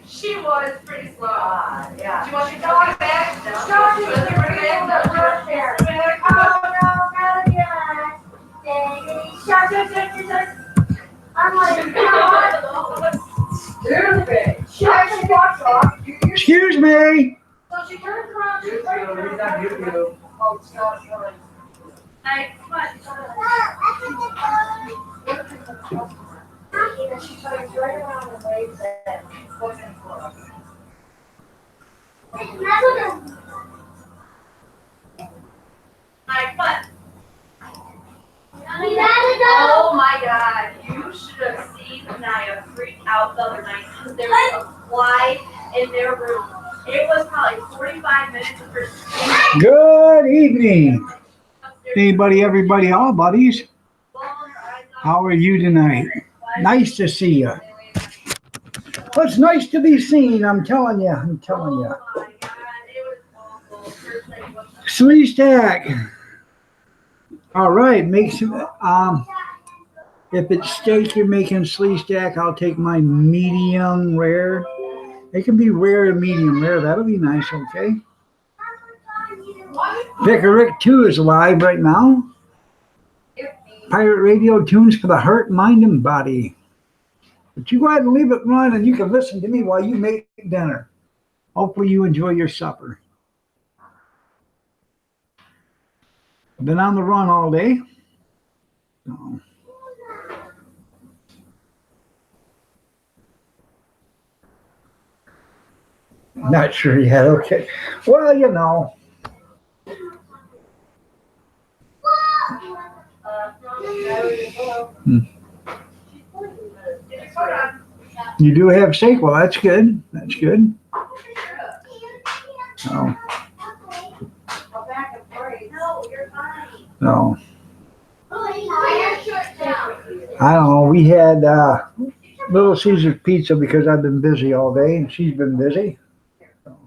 She was pretty slow. Yeah. Do you want your dog back? No. She was bring it in the room there. Oh, no, not yet. Shut, shut, shut, shut, shut. I'm like, God. Stupid. She actually walks off. Excuse me. So she turns around, she's right there. Oh, sorry. Hey, come on. And she turns right around and waves at me. Alright, come on. We gotta go. Oh my god, you should have seen Naya freak out the other night because there was a fly in their room. It was probably 45 minutes of her screaming. Good evening. Anybody, everybody, all buddies. How are you tonight? Nice to see you. Well, it's nice to be seen. I'm telling you. I'm telling you. Oh my god, it was awful. First thing was Slee stack. All right. Make some. If it's steak you're making slee stack, I'll take my medium rare. It can be rare and medium rare. That'll be nice. Okay. Vicar Rick 2 is live right now. Pirate Radio tunes for the heart, mind, and body. But you go ahead and leave it run, and you can listen to me while you make dinner. Hopefully you enjoy your supper. I've been on the run all day. So. Not sure yet. Okay. Well, you know. You do have steak. Well, that's good. That's good. So, so I don't know. We had Little Caesar's pizza because I've been busy all day and she's been busy. So.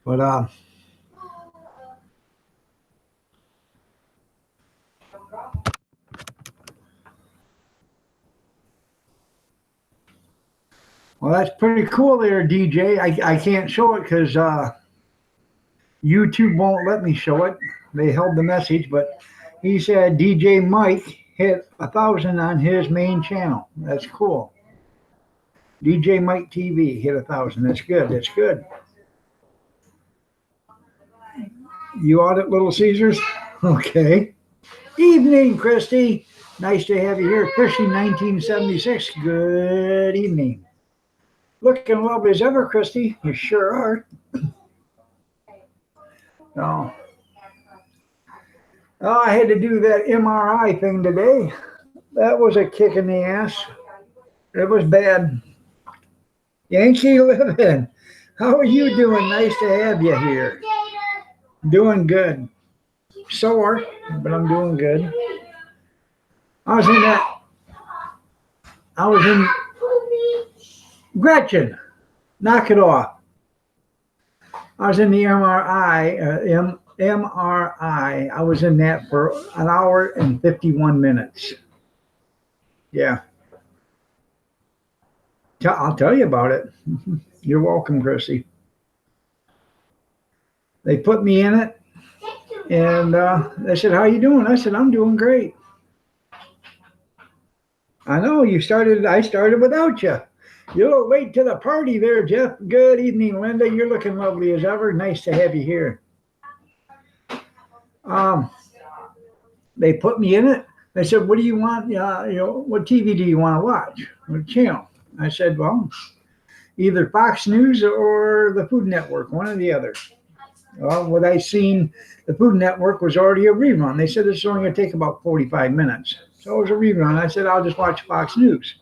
But well, that's pretty cool there, DJ. I can't show it because YouTube won't let me show it. They held the message, but he said DJ Mike hit 1,000 on his main channel. That's cool. DJ Mike TV hit 1,000. That's good. That's good. You audit Little Caesars? Okay. Evening, Christy. Nice to have you here. Fishing 1976. Good evening. Looking lovely as ever, Christy. You sure are. No. Oh, I had to do that MRI thing today. That was a kick in the ass. It was bad. Yankee living. How are you doing? Nice to have you here. Doing good. Sore, but I'm doing good. I was in Gretchen, knock it off. I was in the MRI. I was in that for an hour and 51 minutes. Yeah. I'll tell you about it. You're welcome, Chrissy. They put me in it, and they said, "How you doing?" I said, "I'm doing great." I know I started without you. You're late to the party there, Jeff. Good evening, Linda. You're looking lovely as ever. Nice to have you here. They put me in it. They said, "What do you want? What TV do you want to watch? What channel?" I said, "Well, either Fox News or the Food Network, one or the other." Well, what I seen, the Food Network was already a rerun. They said it's only going to take about 45 minutes. So it was a rerun. I said, "I'll just watch Fox News."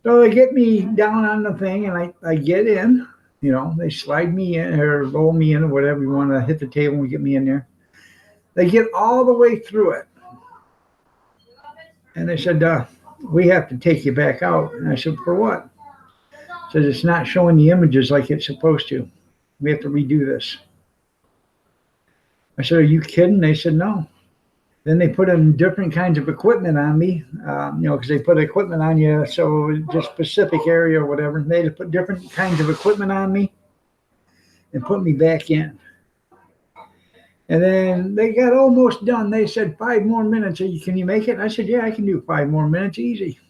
So they get me down on the thing, and I get in. They slide me in or roll me in or whatever you want to hit the table and get me in there. They get all the way through it. And they said, "We have to take you back out." And I said, "For what?" Says, "It's not showing the images like it's supposed to. We have to redo this." I said, are you kidding? They said, no. Then they put in different kinds of equipment on me, because they put equipment on you, so just specific area or whatever. They had to put different kinds of equipment on me and put me back in. And then they got almost done. They said 5 more minutes. Can you make it? I said, yeah, I can do 5 more minutes, easy.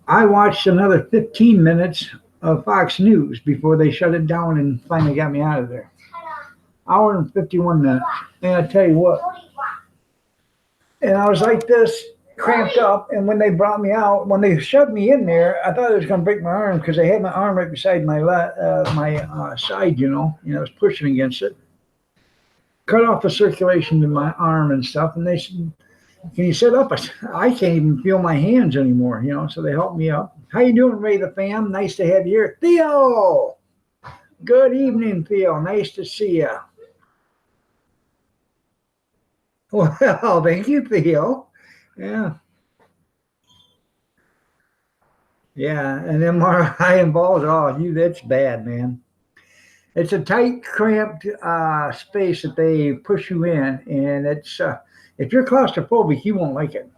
I watched another 15 minutes of Fox News before they shut it down and finally got me out of there. Hour and 51 minutes. And I tell you what, and I was like this, cramped up, and when they brought me out, when they shoved me in there, I thought it was going to break my arm because they had my arm right beside my side, I was pushing against it. Cut off the circulation to my arm and stuff, and they said, can you sit up? I can't even feel my hands anymore, so they helped me up. How you doing, Ray the fam? Nice to have you here. Theo! Good evening, Theo. Nice to see you. Well, thank you, Theo. Yeah. Yeah, and MRI involved. Oh, that's bad, man. It's a tight, cramped space that they push you in, and it's if you're claustrophobic, you won't like it.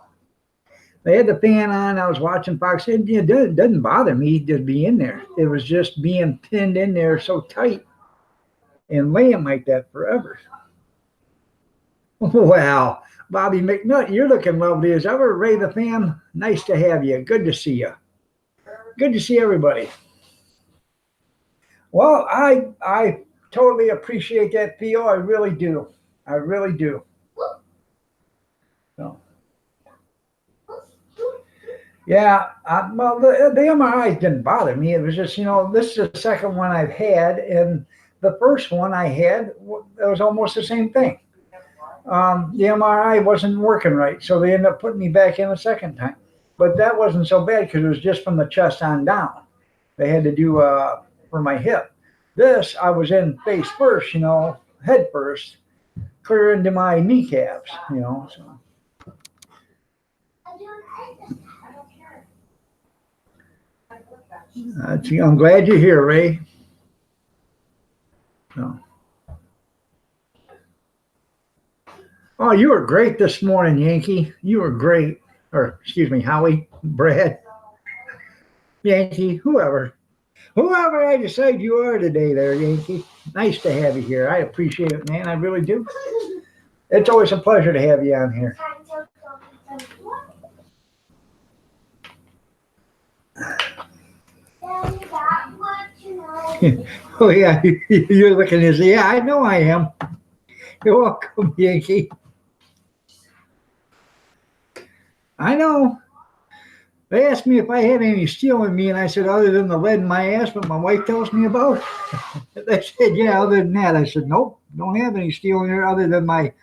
They had the fan on. I was watching Fox. It doesn't bother me to be in there. It was just being pinned in there so tight and laying like that forever. Wow, Bobby McNutt, you're looking lovely as ever. Ray the fam, nice to have you. Good to see you. Good to see everybody. Well, I totally appreciate that, Theo. I really do. I really do. So, yeah, well, the MRI didn't bother me. It was just, this is the second one I've had, and the first one I had, it was almost the same thing. The MRI wasn't working right, so they ended up putting me back in a second time. But that wasn't so bad because it was just from the chest on down. They had to do for my hip. This, I was in face first, head first, clear into my kneecaps, So. I'm glad you're here, Ray. So. Oh, you were great this morning, Yankee. You were great. Or, excuse me, Howie, Brad, Yankee, whoever I decide you are today there, Yankee. Nice to have you here. I appreciate it, man. I really do. It's always a pleasure to have you on here. Oh, yeah, you're looking at yeah, I know I am. You're welcome, Yankee. I know. They asked me if I had any steel in me, and I said, other than the lead in my ass, what my wife tells me about. They said, yeah, other than that. I said, nope, don't have any steel in there other than my,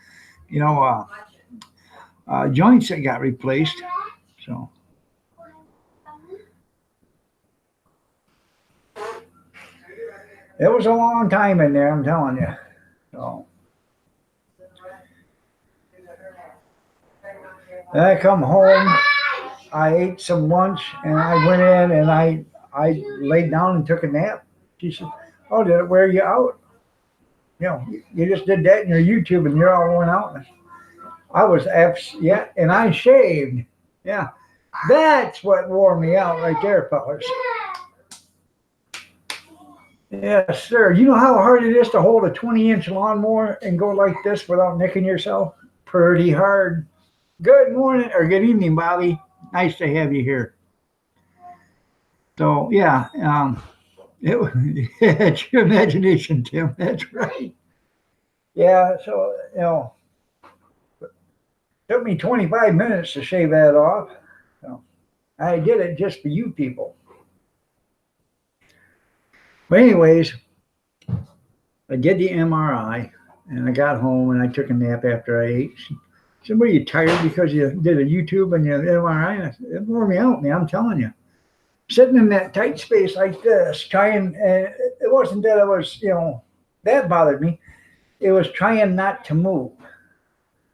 joints that got replaced. So. It was a long time in there, I'm telling you. So. Then I come home, I ate some lunch, and I went in and I laid down and took a nap. She said, oh, did it wear you out? You just did that in your YouTube and you're all worn out. I was yeah, and I shaved. Yeah, that's what wore me out right there, fellas. Yes, sir. You know how hard it is to hold a 20-inch lawnmower and go like this without nicking yourself? Pretty hard. Good morning or good evening, Bobby. Nice to have you here. So yeah, it's your imagination, Tim. That's right. Yeah, so it took me 25 minutes to shave that off. So I did it just for you people. But anyways, I did the MRI and I got home and I took a nap after I ate. She said, were you tired because you did a YouTube and you MRI? And I said, it wore me out, man, I'm telling you. Sitting in that tight space like this, trying, it wasn't that I was, that bothered me. It was trying not to move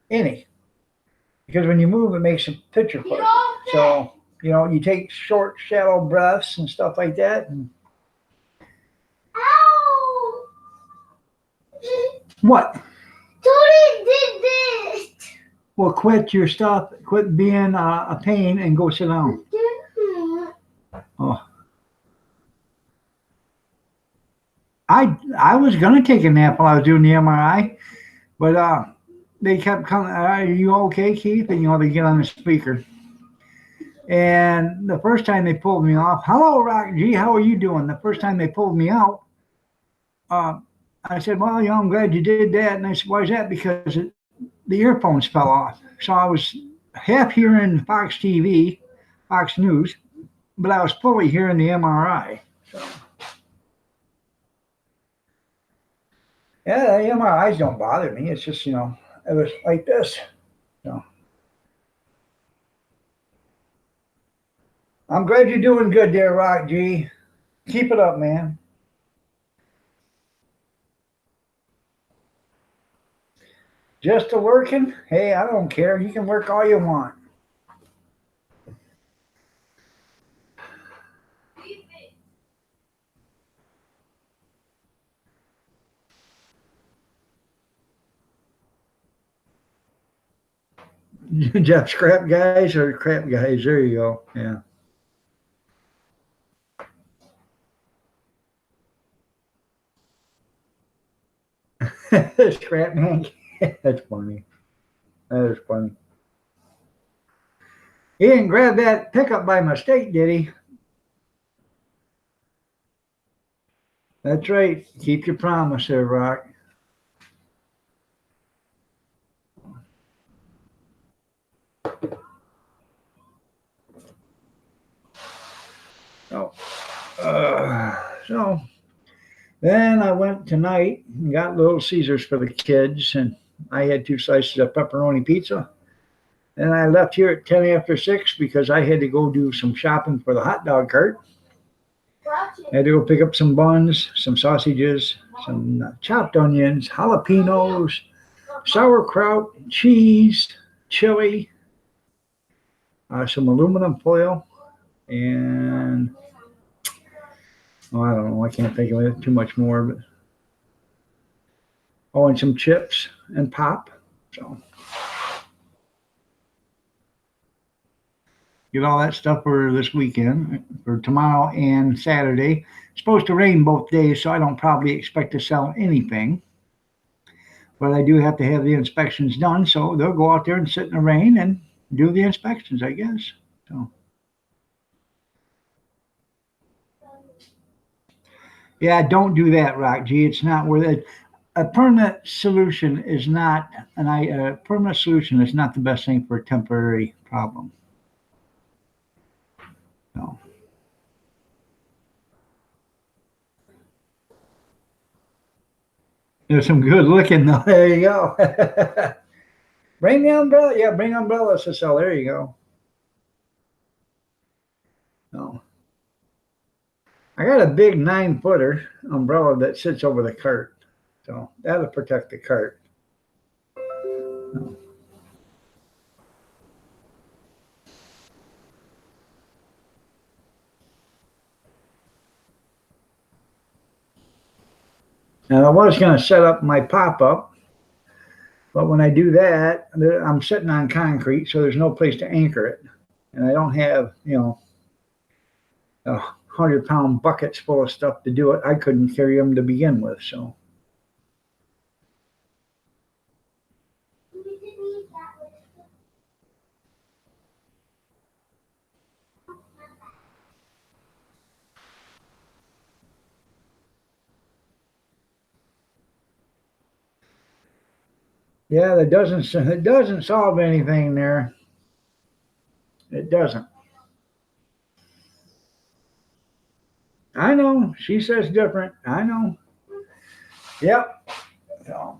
any. Because when you move, it makes a picture for you. So, you take short, shallow breaths and stuff like that. And What? Tony did this. Well, quit your stuff. Quit being a pain and go sit down. Oh. I was gonna take a nap while I was doing the MRI, but they kept coming. Are you okay, Keith? And they get on the speaker. And the first time they pulled me off, hello, Rock G, how are you doing? The first time they pulled me out, I said, well, I'm glad you did that. And I said, why is that? Because the earphones fell off. So I was half hearing Fox TV, Fox News, but I was fully hearing the MRI. So. Yeah, the MRIs don't bother me. It's just, it was like this. So. I'm glad you're doing good there, Rock G. Keep it up, man. Just a working? Hey, I don't care. You can work all you want. Jeff, scrap guys or crap guys? There you go. Yeah. Scrap man. That's funny. That is funny. He didn't grab that pickup by mistake, did he? That's right. Keep your promise there, Rock. So then I went tonight and got Little Caesars for the kids, and I had 2 slices of pepperoni pizza. Then I left here at 10 after 6 because I had to go do some shopping for the hot dog cart. I had to go pick up some buns, some sausages, some chopped onions, jalapenos, sauerkraut, cheese, chili, some aluminum foil, and I don't know. I can't think of it too much more, but and some chips and pop. So get all that stuff for this weekend, for tomorrow and Saturday. It's supposed to rain both days, so I don't probably expect to sell anything. But I do have to have the inspections done, so they'll go out there and sit in the rain and do the inspections, I guess. So. Yeah, don't do that, Rock G. It's not worth it. A permanent solution is not a permanent solution is not the best thing for a temporary problem. No. There's some good looking though. There you go. Bring the umbrella. Yeah, bring umbrellas to sell. There you go. No. I got a big 9-footer umbrella that sits over the cart. So that'll protect the cart. No. Now I was going to set up my pop-up, but when I do that, I'm sitting on concrete, so there's no place to anchor it. And I don't have, 100-pound buckets full of stuff to do it. I couldn't carry them to begin with, so. Yeah, it doesn't solve anything there. It doesn't. I know. She says different. I know. Yep. So.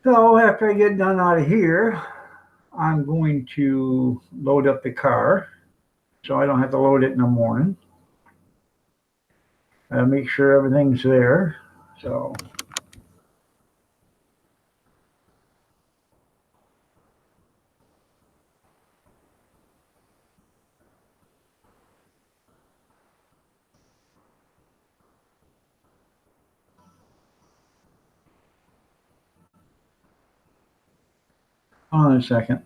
So after I get done out of here, I'm going to load up the car so I don't have to load it in the morning. Make sure everything's there. So. Hold on a second.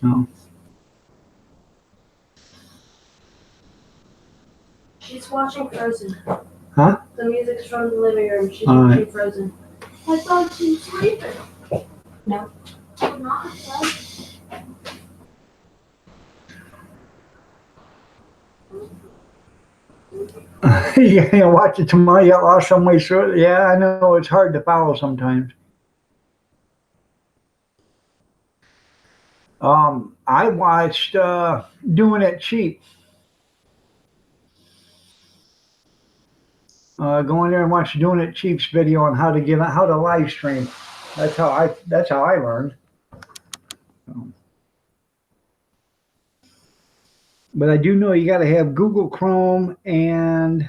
No. She's watching Frozen. Huh? The music's from the living room. She's All watching right. Frozen. I thought she was sleeping. No. Not. You can't watch it tomorrow. You got lost some way through it. Yeah, I know it's hard to follow sometimes. I watched Doing It Cheap. Go in there and watch Doing It Cheap's video on how to live stream. That's how I learned. But I do know you got to have Google Chrome and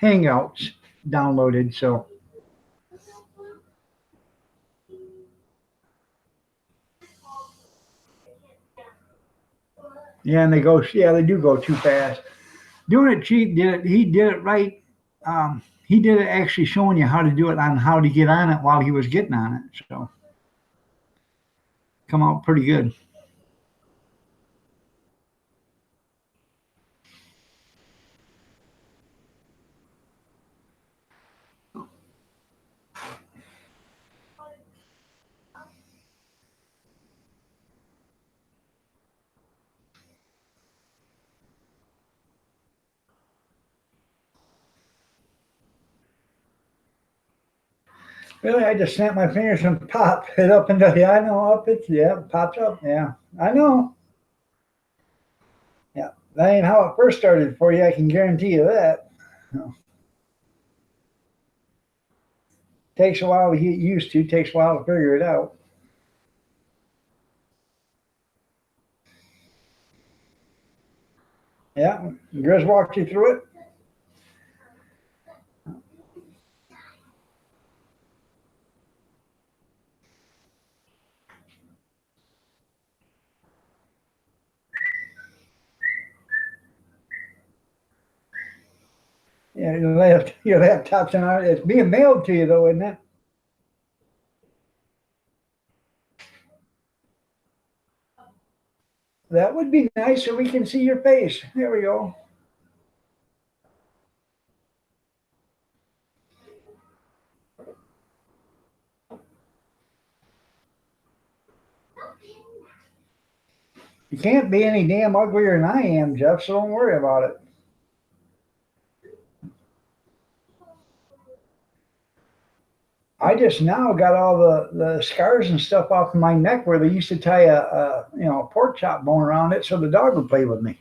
Hangouts downloaded. So yeah, and they do go too fast. Doing It Cheap did it. He did it right. He did it actually showing you how to do it on how to get on it while he was getting on it. So come out pretty good. Really, I just snap my fingers and pop it up and down. Yeah, I know up it's it pops up. Yeah, I know. Yeah, that ain't how it first started for you. I can guarantee you that. No. Takes a while to get used to. Takes a while to figure it out. Yeah, Grizz walked you through it. Yeah, your laptop's in our. It's being mailed to you though, isn't it? That would be nice so we can see your face. There we go. You can't be any damn uglier than I am, Jeff, so don't worry about it. I just now got all the scars and stuff off of my neck where they used to tie a pork chop bone around it so the dog would play with me.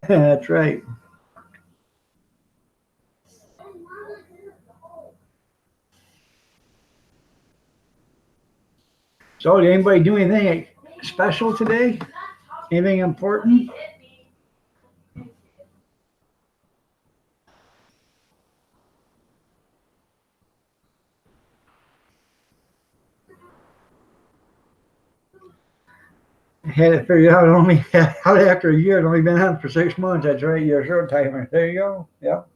That's right. So did anybody do anything special today? Anything important? Had it figured out only out after a year. It only been on for 6 months. That's right. You're a short timer. There you go. Yep.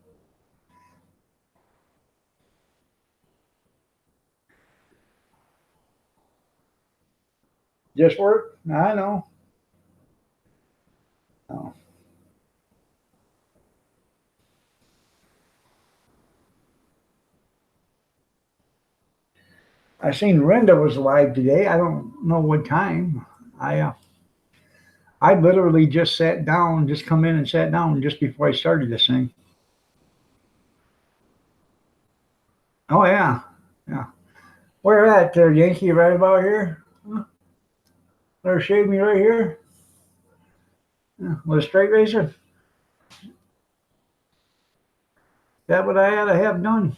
Just work. I know. Oh. I seen Renda was live today. I don't know what time. I literally just sat down, just come in and sat down just before I started this thing. Oh yeah, yeah. Where at there, Yankee? Right about here? Huh? There's Shave Me right here. With a straight razor? Is that what I ought to have done?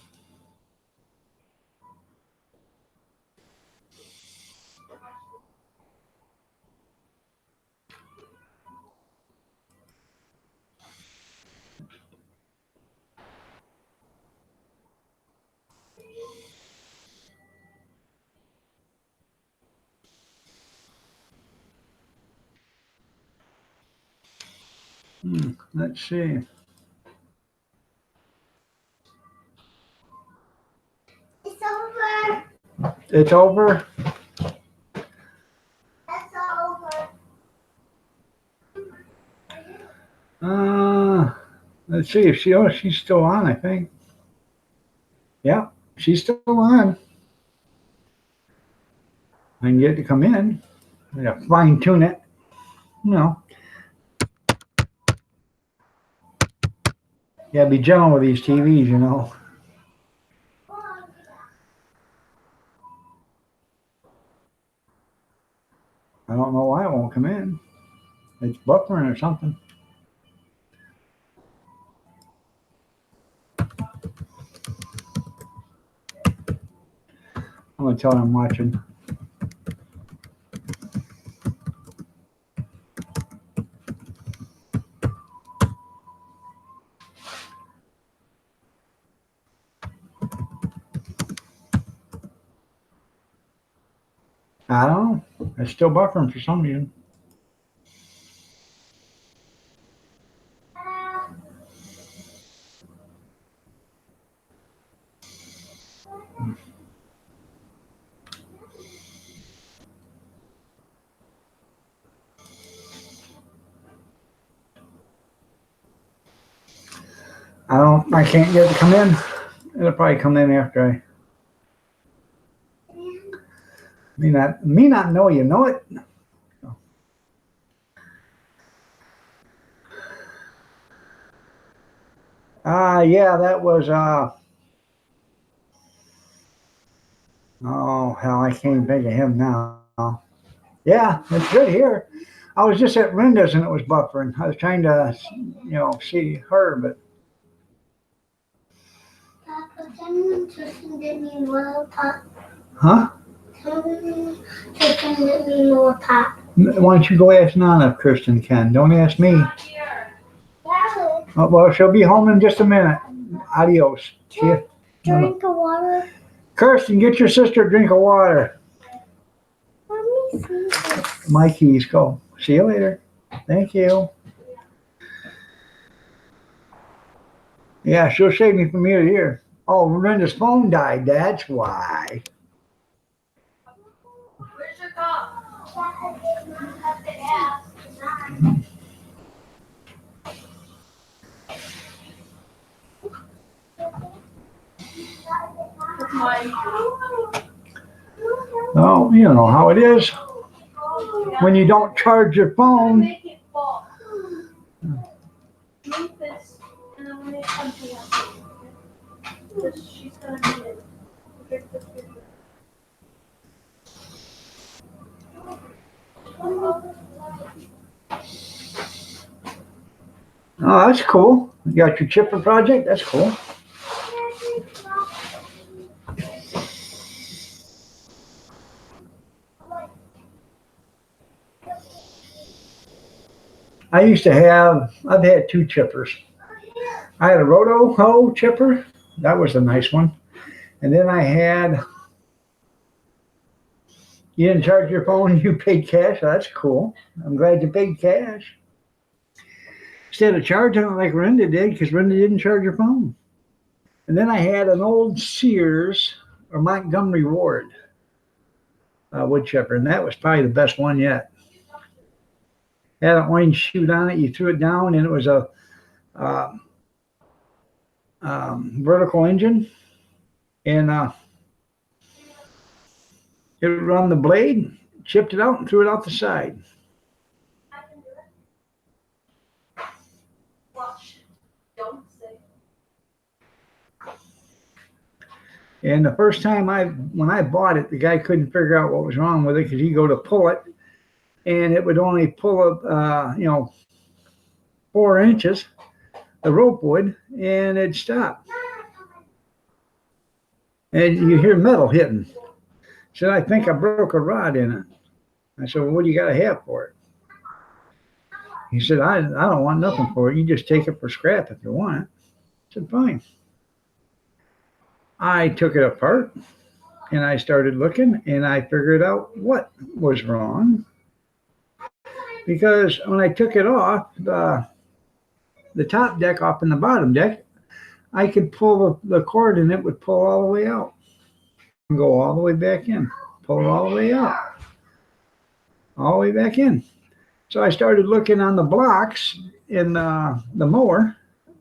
Let's see. It's over. It's over. It's over. Let's see if she's still on, I think. Yeah, she's still on. I can get it to come in. I gotta fine tune it. You know. Yeah, be gentle with these TVs, you know. I don't know why it won't come in. It's buffering or something. I'm gonna tell her I'm watching. I don't know. It's still buffering for some reason. I can't get it to come in. It'll probably come in after me not know you know it. Yeah, that was oh hell, I can't even think of him now. Yeah, it's good here. I was just at Linda's and it was buffering. I was trying to, see her, but Papa, can Tristan get me more pop? huh? Can Tristan get me more pop? Why don't you go ask Nana if Kristen can? Don't ask me. Not here. Daddy, Oh, well, she'll be home in just a minute. Adios. See ya. drink of water. Kirsten, get your sister a drink of water. Let me see this. My keys, go. See you later. Thank you. Yeah, she'll save me from ear to ear. Oh, Linda's phone died. That's why. Where's your cup? Oh, you know how it is when you don't charge your phone. Make it fall. Move this, and then when it comes to because she's gonna need it. Drink this beer. Oh, that's cool. You got your chipper project? That's cool. I've had two chippers. I had a Roto chipper. That was a nice one. And then you didn't charge your phone, you paid cash. That's cool. I'm glad you paid cash. Instead of charging it like Renda did, because Renda didn't charge her phone. And then I had an old Sears or Montgomery Ward wood chipper, and that was probably the best one yet. Had an orange chute on it. You threw it down, and it was a vertical engine, and it would run the blade, chipped it out, and threw it out the side. Watch. Don't say. And the first time when I bought it, the guy couldn't figure out what was wrong with it because he'd go to pull it, and it would only pull up, 4 inches, the rope would, and it'd stop. And you hear metal hitting. Said, I think I broke a rod in it. I said, well, what do you got to have for it? He said, I don't want nothing for it. You just take it for scrap if you want it. I said, fine. I took it apart and I started looking and I figured out what was wrong. Because when I took it off, the top deck off and the bottom deck, I could pull the cord and it would pull all the way out. Go all the way back in. Pull it all the way out. All the way back in. So I started looking on the blocks in the mower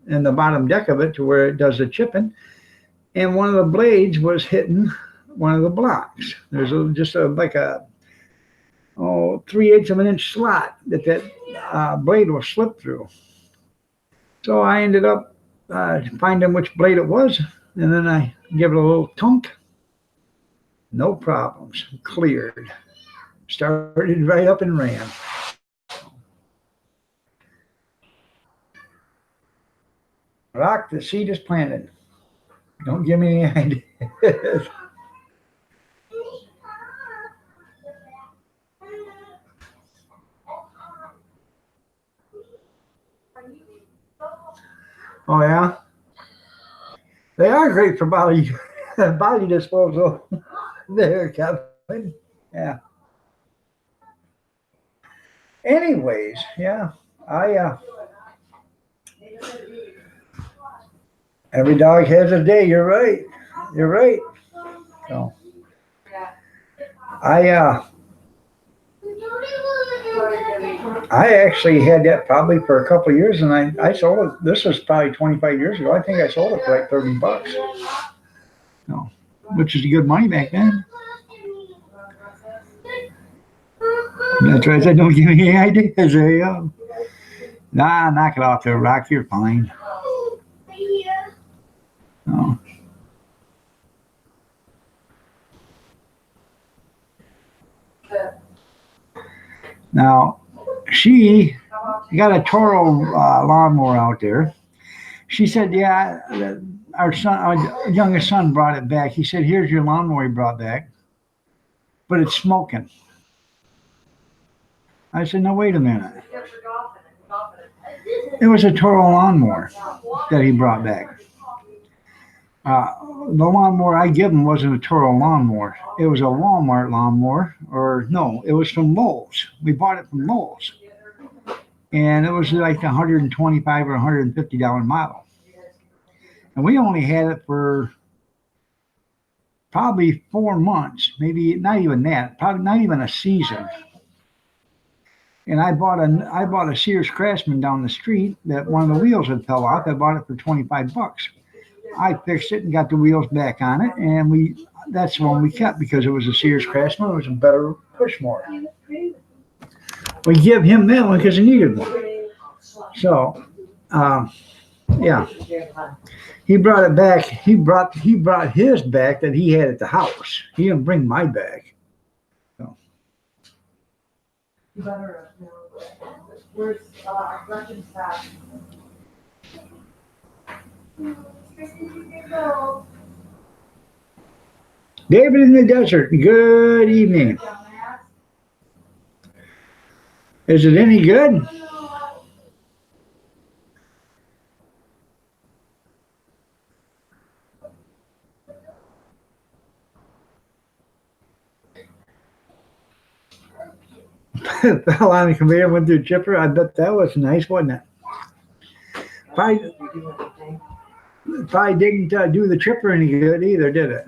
and the bottom deck of it to where it does the chipping. And one of the blades was hitting one of the blocks. There's like a 3/8 of an inch slot that blade will slip through. So I ended up finding which blade it was, and then I give it a little tunk. No problems. Cleared. Started right up and ran. Rock, the seed is planted. Don't give me any ideas. Oh yeah? They are great for body disposal. There, Kevin. Yeah. Anyways, yeah. Every dog has a day. You're right. You're right. So, I actually had that probably for a couple of years, and I sold it. This was probably 25 years ago. I think I sold it for like $30. No, which is good money back then. That's right. I said, don't give me any ideas. There you go. Nah, knock it off there, Rock. You're fine. Oh. Now, she got a Toro lawnmower out there. She said, yeah, our youngest son brought it back. He said, here's your lawnmower he brought back, but it's smoking. I said, no, wait a minute. It was a Toro lawnmower that he brought back. The lawnmower I give him wasn't a Toro lawnmower. It was a Walmart lawnmower, or no, it was from Lowe's. We bought it from Lowe's. And it was like $125 or $150 model. And we only had it for probably 4 months, maybe not even that, probably not even a season. And I bought a Sears Craftsman down the street that one of the wheels had fell off. I bought it for $25. I fixed it and got the wheels back on it, and that's the one we kept because it was a Sears Craftsman. It was a better push mower. We give him that one because he needed one. So, yeah, he brought it back. He brought his back that he had at the house. He didn't bring my bag. So. Where's Russian side? David in the desert. Good evening. Is it any good? Fell on the conveyor, went through the chipper. I bet that was nice, wasn't it? Probably didn't do the chipper any good either, did it?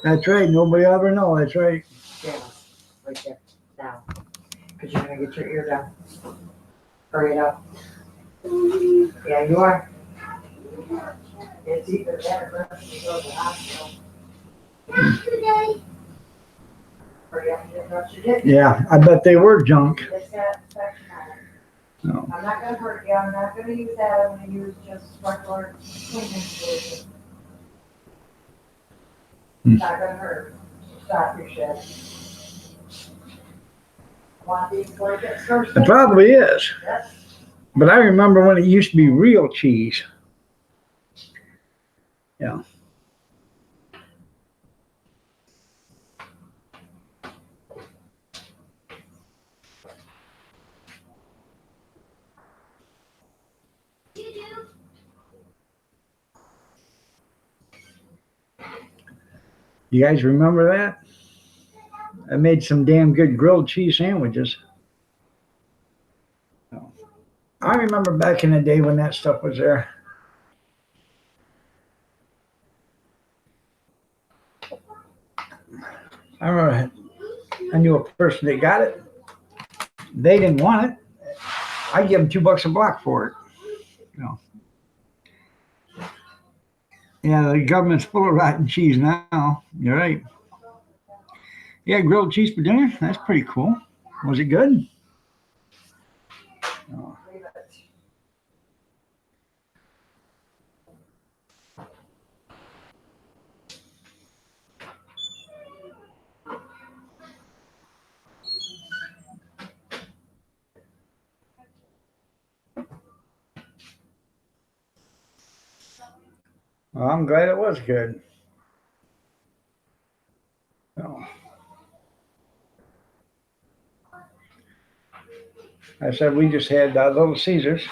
That's right. Nobody will ever know. That's right. Yeah, right there, now. Because you're going to get your ear done. Hurry it up. Yeah, you are. It's either that or you go to the hospital. Hurry up and get what you did. Yeah, I bet they were junk. It's got infection on it. No. I'm not gonna hurt you, I'm not gonna use that, I'm gonna use just regular cleaning solution. Not gonna hurt, stop your shit. Want these blankets first? It probably is. Yes. But I remember when it used to be real cheese. Yeah. You guys remember that? I made some damn good grilled cheese sandwiches. I remember back in the day when that stuff was there. I remember I knew a person that got it. They didn't want it. I give them $2 a block for it. You know. Yeah, the government's full of rotten cheese now. You're right. Yeah, grilled cheese for dinner. That's pretty cool. Was it good? Oh. Well, I'm glad it was good. Oh. I said we just had Little Caesars.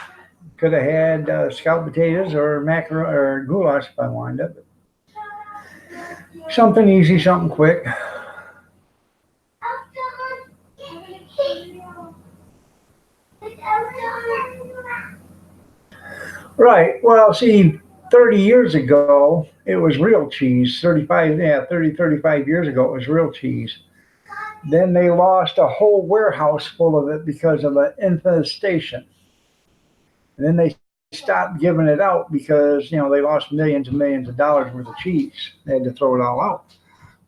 Could have had scalloped potatoes or macaroni or goulash if I wanted it. Something easy, something quick. Right. Well, see, 30 years ago, it was real cheese. 35 years ago, it was real cheese. Then they lost a whole warehouse full of it because of an infestation. And then they stopped giving it out because, they lost millions and millions of dollars worth of cheese. They had to throw it all out.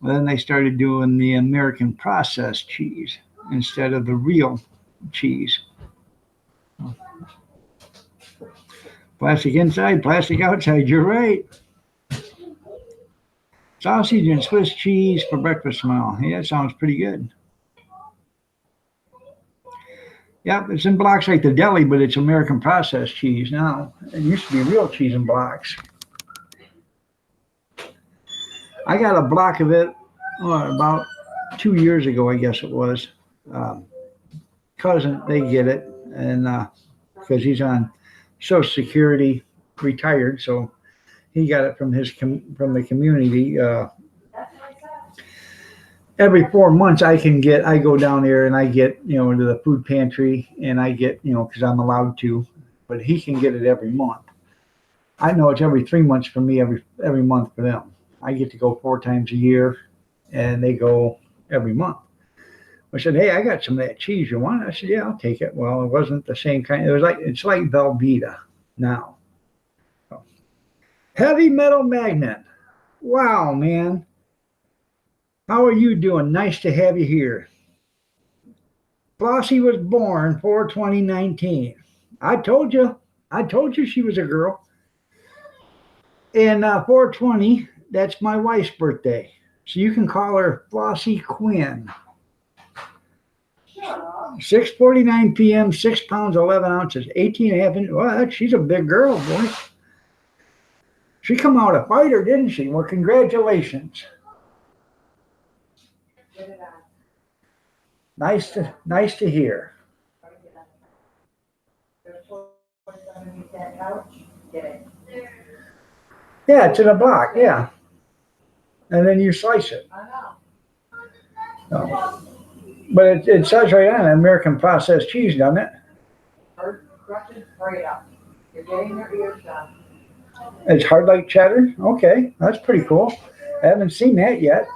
Well, then they started doing the American processed cheese instead of the real cheese. Plastic inside, plastic outside, you're right. Sausage and Swiss cheese for breakfast tomorrow. Yeah, that sounds pretty good. Yep, it's in blocks like the deli, but it's American processed cheese now. It used to be real cheese in blocks. I got a block of it about 2 years ago, I guess it was. Cousin, they get it, and because he's on Social Security, retired, so he got it from the community. Every 4 months I go down there and I get, to the food pantry and I get, because I'm allowed to, but he can get it every month. I know it's every 3 months for me, every month for them. I get to go 4 times a year and they go every month. I said, hey, I got some of that cheese. You want it? I said, yeah, I'll take it. Well, it wasn't the same kind. It's like Velveeta now. So, Heavy Metal Magnet. Wow, man. How are you doing? Nice to have you here. Flossie was born 4/20/19. I told you she was a girl. And 4/20, that's my wife's birthday. So you can call her Flossie Quinn. 6:49 p.m., 6 pounds, 11 ounces, 18 and a half inches. Well, she's a big girl, boy. She come out a fighter, didn't she? Well, congratulations. Nice to hear. Yeah, it's in a block, yeah. And then you slice it. Oh. But it says right on it, American processed cheese, doesn't it? You're getting your ears done. It's hard like cheddar? Okay, that's pretty cool. I haven't seen that yet.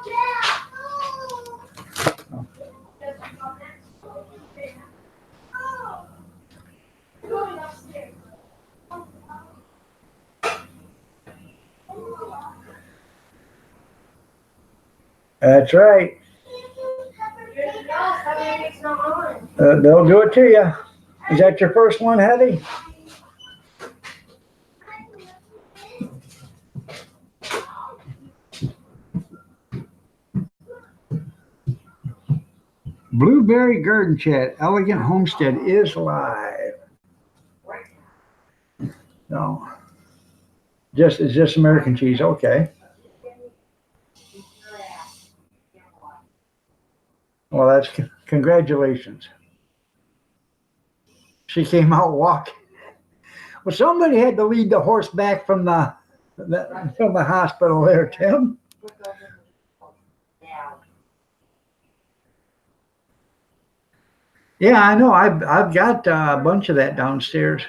That's right. They'll do it to you. Is that your first one, Hetty? Blueberry Garden Chat, Elegant Homestead is live. No. It's just American cheese, okay. Well, that's congratulations. She came out walking. Well, somebody had to lead the horse back from the hospital there, Tim. Yeah, I know. I've got a bunch of that downstairs.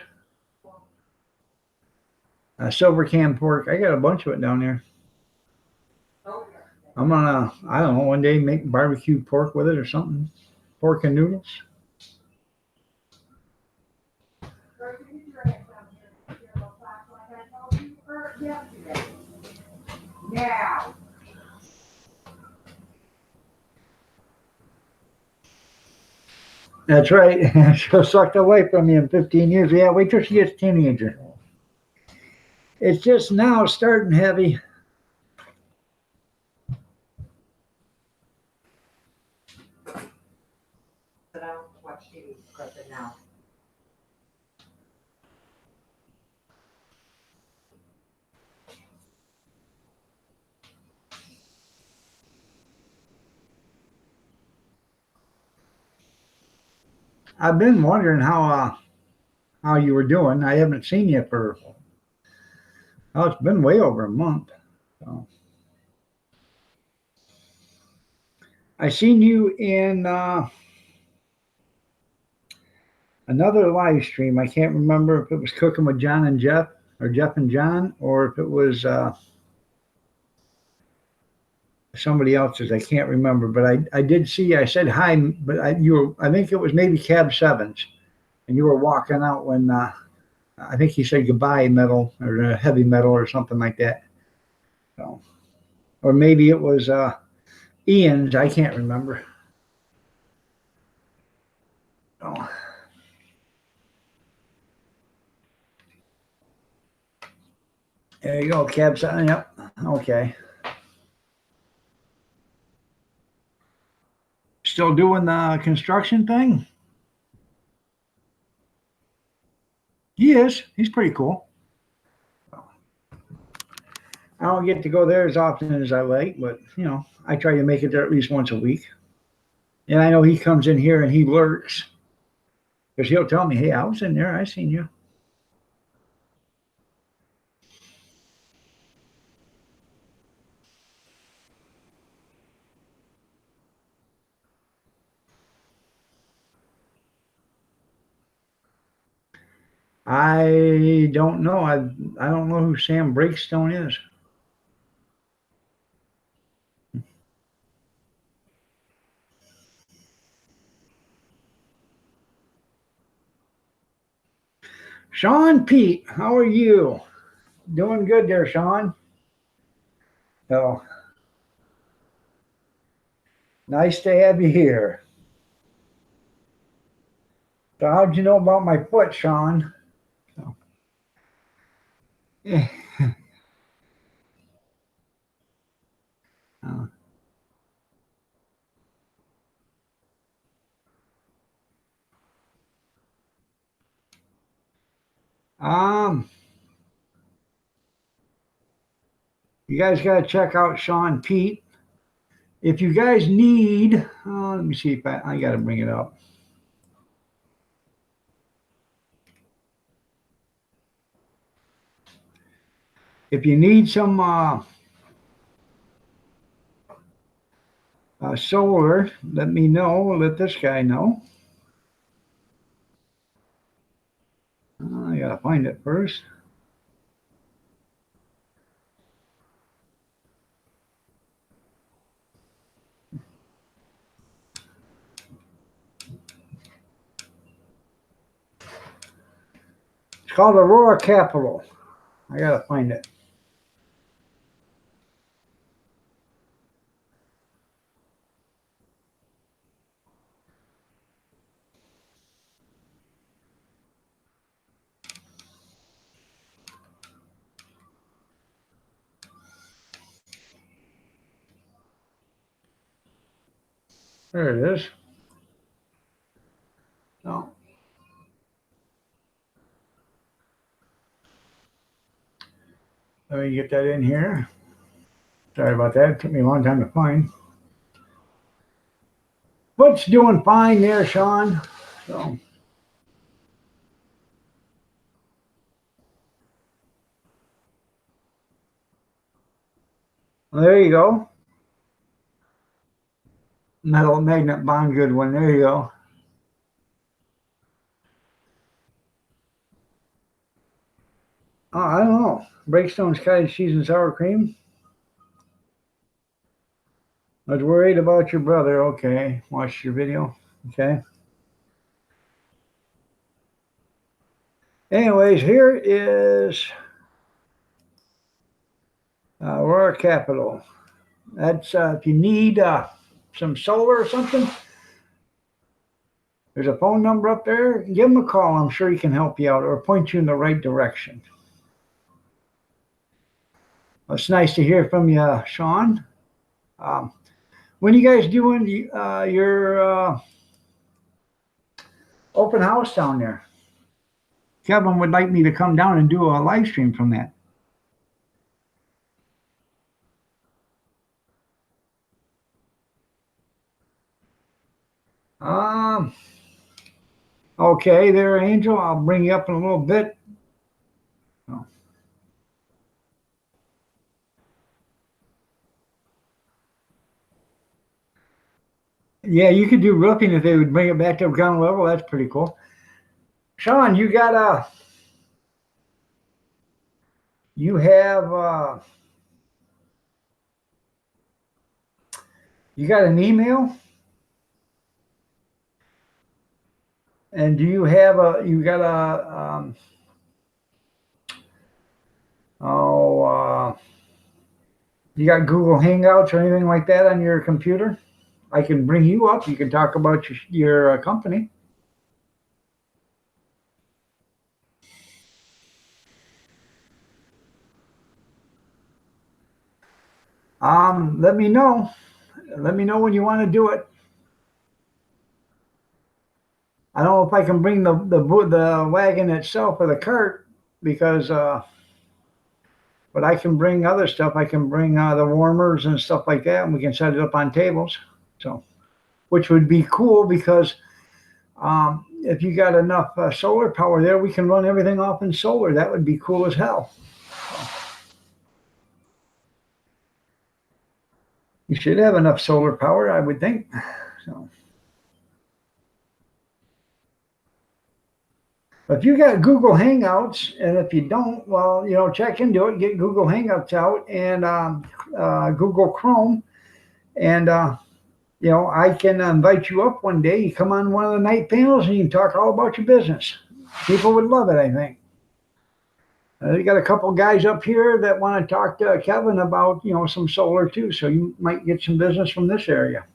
Silver can pork. I got a bunch of it down there. I'm gonna, I don't know, one day make barbecue pork with it or something. Pork and noodles. Now. That's right. She'll suck the life from you in 15 years. Yeah, wait till she gets a teenager. It's just now starting heavy. Sit down, watch TV, press it now. I've been wondering how you were doing. I haven't seen you for, oh, it's been way over a month. So. I seen you in another live stream. I can't remember if it was Cooking with John and Jeff or Jeff and John, or if it was somebody else's. I can't remember, but I did see. I said hi, but I think it was maybe Cab Sevens, and you were walking out when I think he said goodbye metal or heavy metal or something like that. So, or maybe it was Ian's. I can't remember. Oh. There you go, Cab Seven. Yep. Okay. Still doing the construction thing? He is. He's pretty cool. I don't get to go there as often as I like, but I try to make it there at least once a week. And I know he comes in here and he lurks because he'll tell me, "Hey, I was in there. I seen you." I don't know. I don't know who Sam Breakstone is. Sean Pete, how are you? Doing good there, Sean. Oh, nice to have you here. So how'd you know about my foot, Sean? So, yeah. uh, um, you guys got to check out Sean Pete. If you guys need, let me see if I got to bring it up. If you need some solar, let me know. Let this guy know. I got to find it first. It's called Aurora Capital. I got to find it. There it is. So. Let me get that in here. Sorry about that. It took me a long time to find. What's doing fine there, Sean? So. Well, there you go. Metal magnet bond, good one. There you go. Oh, I don't know. Breakstone's cottage cheese and sour cream. I was worried about your brother. Okay. Watched your video. Okay. Anyways, here is Aurora Capital. That's if you need some solar or something, there's a phone number up there. Give him a call. I'm sure he can help you out or point you in the right direction. Well, it's nice to hear from you, Sean. When are you guys doing your open house down there? Kevin would like me to come down and do a live stream from that. Okay, there, Angel. I'll bring you up in a little bit. Oh. Yeah, you could do roofing if they would bring it back to ground level. That's pretty cool. Sean, you got you have you got an email? And do you have you got a you got Google Hangouts or anything like that on your computer? I can bring you up. You can talk about your company. Let me know. Let me know when you want to do it. I don't know if I can bring the wagon itself or the cart because, but I can bring other stuff. I can bring the warmers and stuff like that, and we can set it up on tables. So, which would be cool because if you got enough solar power there, we can run everything off in solar. That would be cool as hell. You should have enough solar power, I would think. So. If you got Google Hangouts, and if you don't, well, check into it, get Google Hangouts out and Google Chrome, and I can invite you up one day. You come on one of the night panels, and you can talk all about your business. People would love it, I think. We got a couple guys up here that want to talk to Kevin about, some solar too. So you might get some business from this area.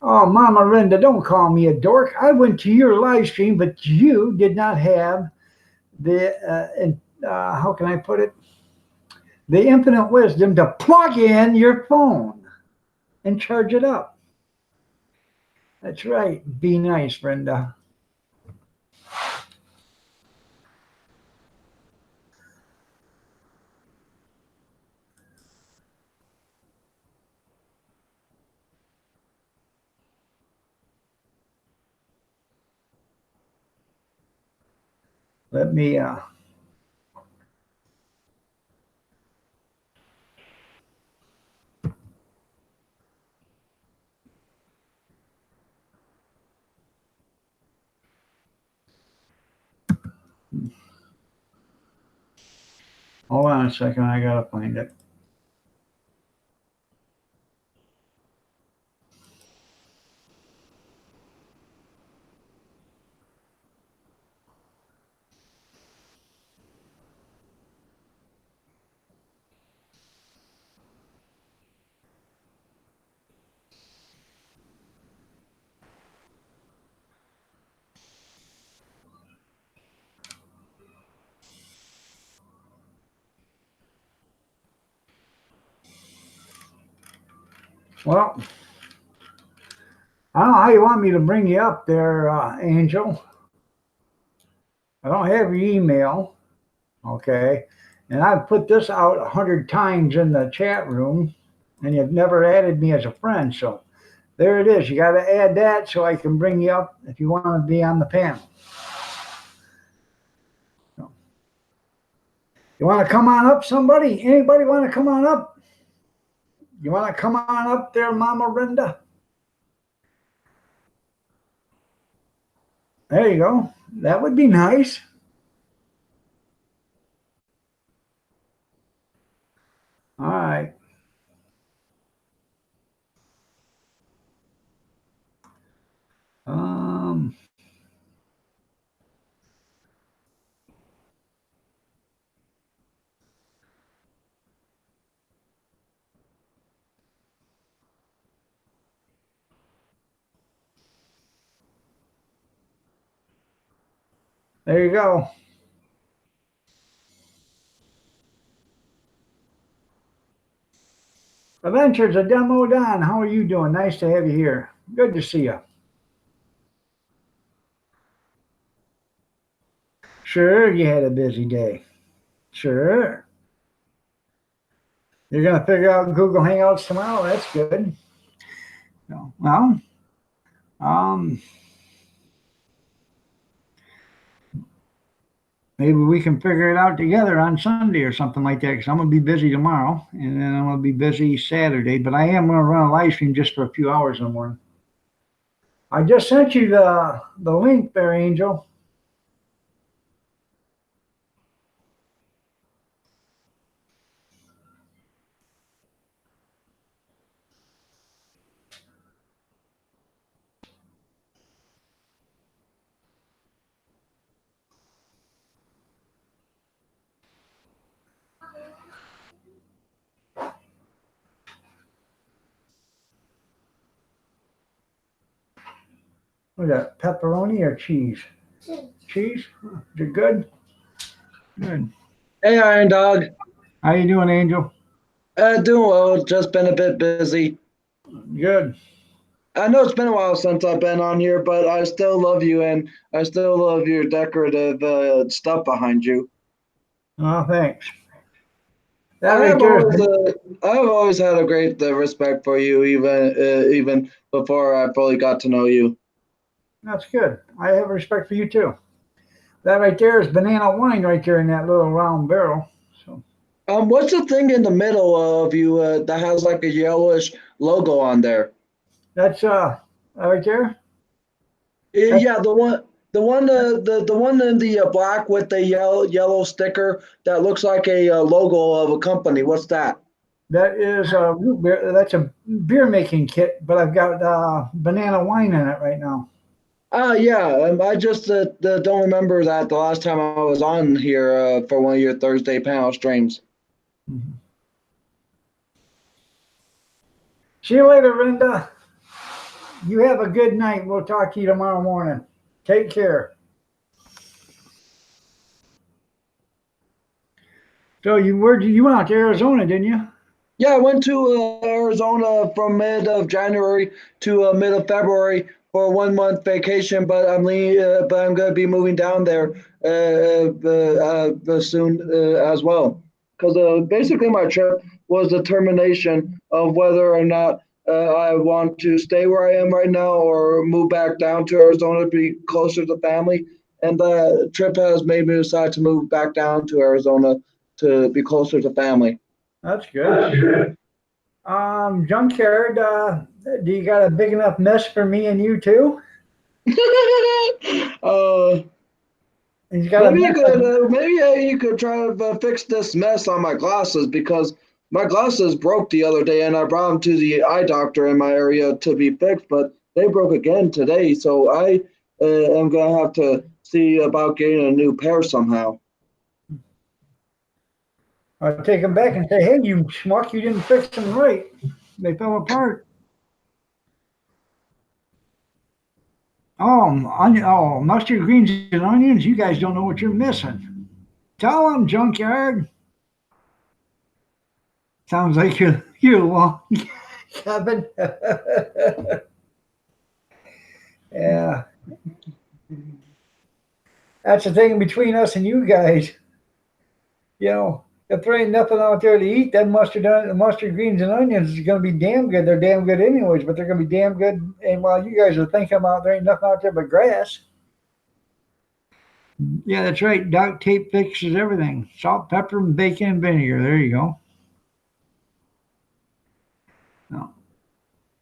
Oh, Mama Linda, don't call me a dork. I went to your live stream, but you did not have the, how can I put it? The infinite wisdom to plug in your phone and charge it up. That's right. Be nice, Brenda. Let me hold on a second. I gotta find it. Well, I don't know how you want me to bring you up there, Angel. I don't have your email. Okay. And I've put this out 100 times in the chat room, and you've never added me as a friend. So there it is. You got to add that so I can bring you up if you want to be on the panel. So, you want to come on up, somebody? Anybody want to come on up? You want to come on up there, Mama Brenda? There you go. That would be nice. All right. Um, there you go. Adventures of Demo Don. How are you doing? Nice to have you here. Good to see you. Sure, you had a busy day. Sure. You're going to figure out Google Hangouts tomorrow? That's good. Well, maybe we can figure it out together on Sunday or something like that, because I'm going to be busy tomorrow, and then I'm going to be busy Saturday, but I am going to run a live stream just for a few hours in the morning. I just sent you the link there, Angel. What is that, pepperoni or cheese? Cheese? Is it good? Good. Hey, Iron Dog. How you doing, Angel? Doing well. Just been a bit busy. Good. I know it's been a while since I've been on here, but I still love you, and I still love your decorative stuff behind you. Oh, thanks. That right there is I've always had a great respect for you, even before I fully got to know you. That's good. I have respect for you too. That right there is banana wine right there in that little round barrel. So, What's the thing in the middle of you that has like a yellowish logo on there? that's right there. Yeah, the one in the black with the yellow sticker that looks like a logo of a company. What's that? That is a root beer. That's a beer making kit, but I've got banana wine in it right now. Yeah. I just don't remember that the last time I was on here for one of your Thursday panel streams. Mm-hmm. See you later, Linda. You have a good night. We'll talk to you tomorrow morning. Take care. So you went out to Arizona, didn't you? Yeah, I went to Arizona from mid of January to mid of February for a 1 month vacation, but I'm going to be moving down there soon as well. Because basically my trip was the determination of whether or not I want to stay where I am right now or move back down to Arizona to be closer to family. And the trip has made me decide to move back down to Arizona to be closer to family. That's good. Junkyard, do you got a big enough mess for me and you too? He's got maybe you could try to fix this mess on my glasses, because my glasses broke the other day and I brought them to the eye doctor in my area to be fixed, but they broke again today. So I am going to have to see about getting a new pair somehow. I'll take them back and say, hey, you schmuck, you didn't fix them right. They fell apart. Mustard greens and onions. You guys don't know what you're missing. Tell them, Junkyard. Sounds like you Kevin. Yeah. That's the thing between us and you guys. You know, if there ain't nothing out there to eat, then mustard greens and onions is gonna be damn good. They're damn good anyways, but they're gonna be damn good. And while you guys are thinking about there ain't nothing out there but grass. Yeah, that's right. Duct tape fixes everything. Salt, pepper, and bacon and vinegar. There you go. No.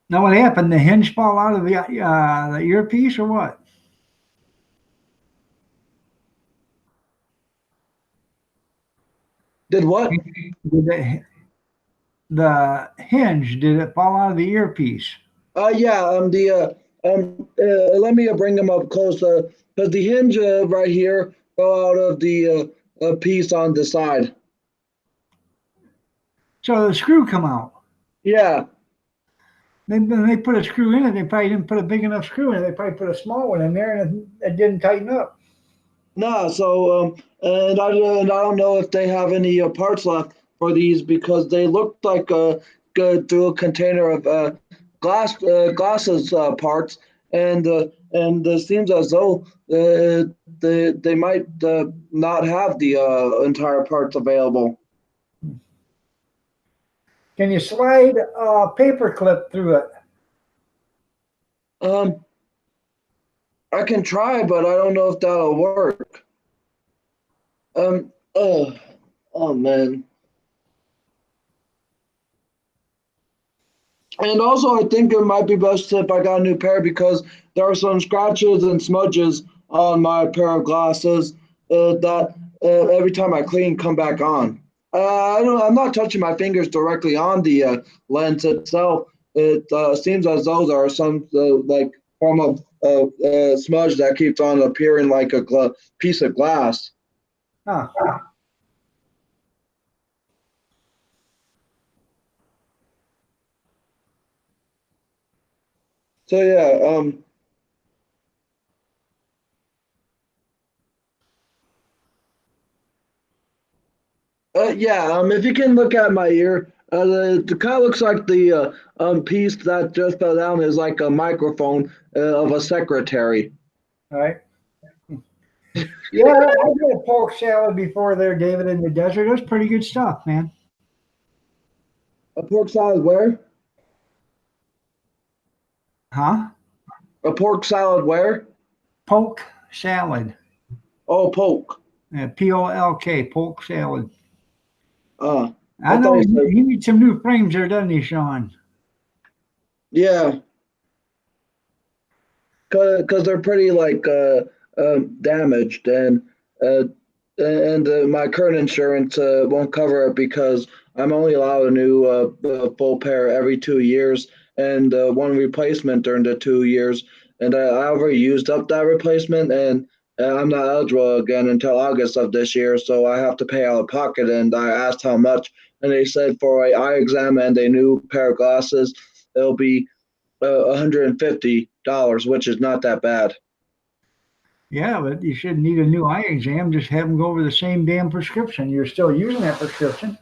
Now what happened? The hinge fall out of the earpiece or what? Did what? Did the hinge, did it fall out of the earpiece? Yeah. Let me bring them up close. Because the hinge right here fell out of the piece on the side. So the screw come out. Yeah. When they put a screw in it, they probably didn't put a big enough screw in it. They probably put a small one in there and it didn't tighten up. No. So and I don't know if they have any parts left for these because they looked like through a container of glasses parts, and it seems as though they might not have the entire parts available. Can you slide a paper clip through it? I can try, but I don't know if that'll work. Oh man. And also, I think it might be best if I got a new pair because there are some scratches and smudges on my pair of glasses that every time I clean come back on. I'm not touching my fingers directly on the lens itself. It seems as though there are some like form of smudge that keeps on appearing like a piece of glass. Huh. So yeah, if you can look at my ear, the kind of looks like the piece that just fell down is like a microphone of a secretary. All right. Yeah, I did a pork salad before there, David, in the desert. It was pretty good stuff, man. A pork salad where? Huh? A pork salad where? Polk salad. Oh, polk. Polk, polk salad. I I know thought you said, he needs some new frames there, doesn't he, Sean? yeah, because they're pretty like damaged, and my current insurance won't cover it because I'm only allowed a new full pair every 2 years, and one replacement during the 2 years, and I already used up that replacement, and I'm not eligible again until August of this year, so I have to pay out of pocket. And I asked how much, and they said for an eye exam and a new pair of glasses, it'll be $150, which is not that bad. Yeah, but you shouldn't need a new eye exam. Just have them go over the same damn prescription. You're still using that prescription.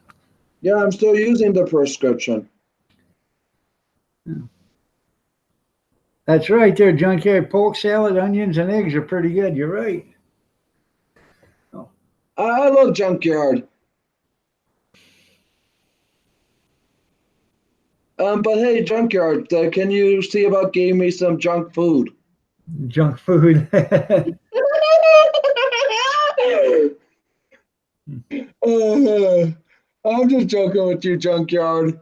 Yeah, I'm still using the prescription. That's right there, Junkyard. Pork salad, onions, and eggs are pretty good. You're right. I love Junkyard. But hey, Junkyard, can you see about getting me some junk food? Junk food. I'm just joking with you, Junkyard.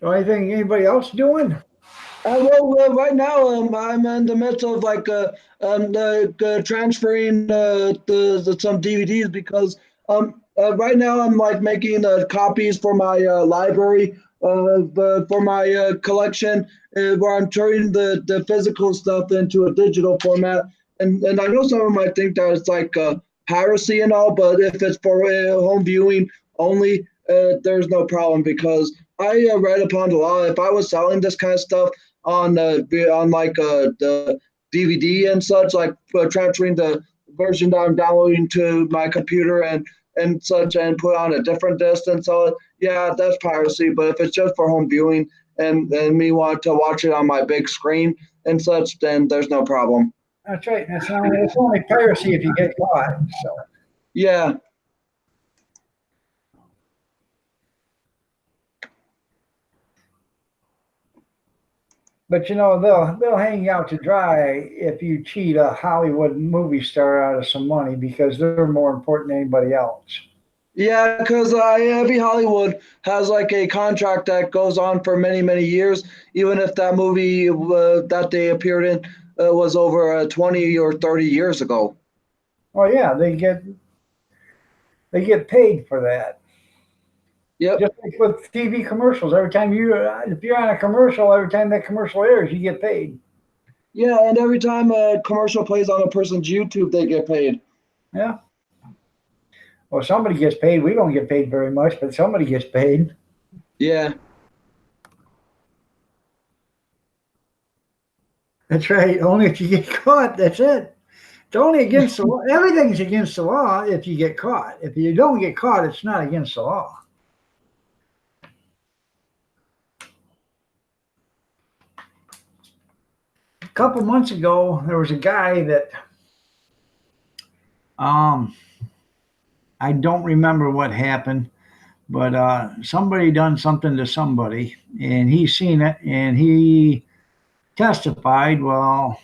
Anything anybody else doing? Right now I'm in the midst of like transferring some DVDs because right now I'm like making copies for my library for my collection where I'm turning the physical stuff into a digital format, and I know someone might think that it's like piracy and all, but if it's for home viewing only, there's no problem because I read upon the law. If I was selling this kind of stuff on like the DVD and such, like transferring the version that I'm downloading to my computer and and such and put on a different distance. So yeah, that's piracy. But if it's just for home viewing and me want to watch it on my big screen and such, then there's no problem. That's right. It's only piracy if you get caught. So Yeah. but they'll hang you out to dry if you cheat a Hollywood movie star out of some money because they're more important than anybody else. Yeah, because Heavy Hollywood has like a contract that goes on for many, many years, even if that movie that they appeared in was over 20 or 30 years ago. Oh yeah, they get paid for that. Yep. Just like with TV commercials, if you're on a commercial, every time that commercial airs, you get paid. Yeah, and every time a commercial plays on a person's YouTube, they get paid. Yeah. Well, somebody gets paid. We don't get paid very much, but somebody gets paid. Yeah. That's right. Only if you get caught. That's it. It's only against the law. Everything's against the law if you get caught. If you don't get caught, it's not against the law. A couple months ago, there was a guy that I don't remember what happened, but somebody done something to somebody, and he seen it, and he testified. Well,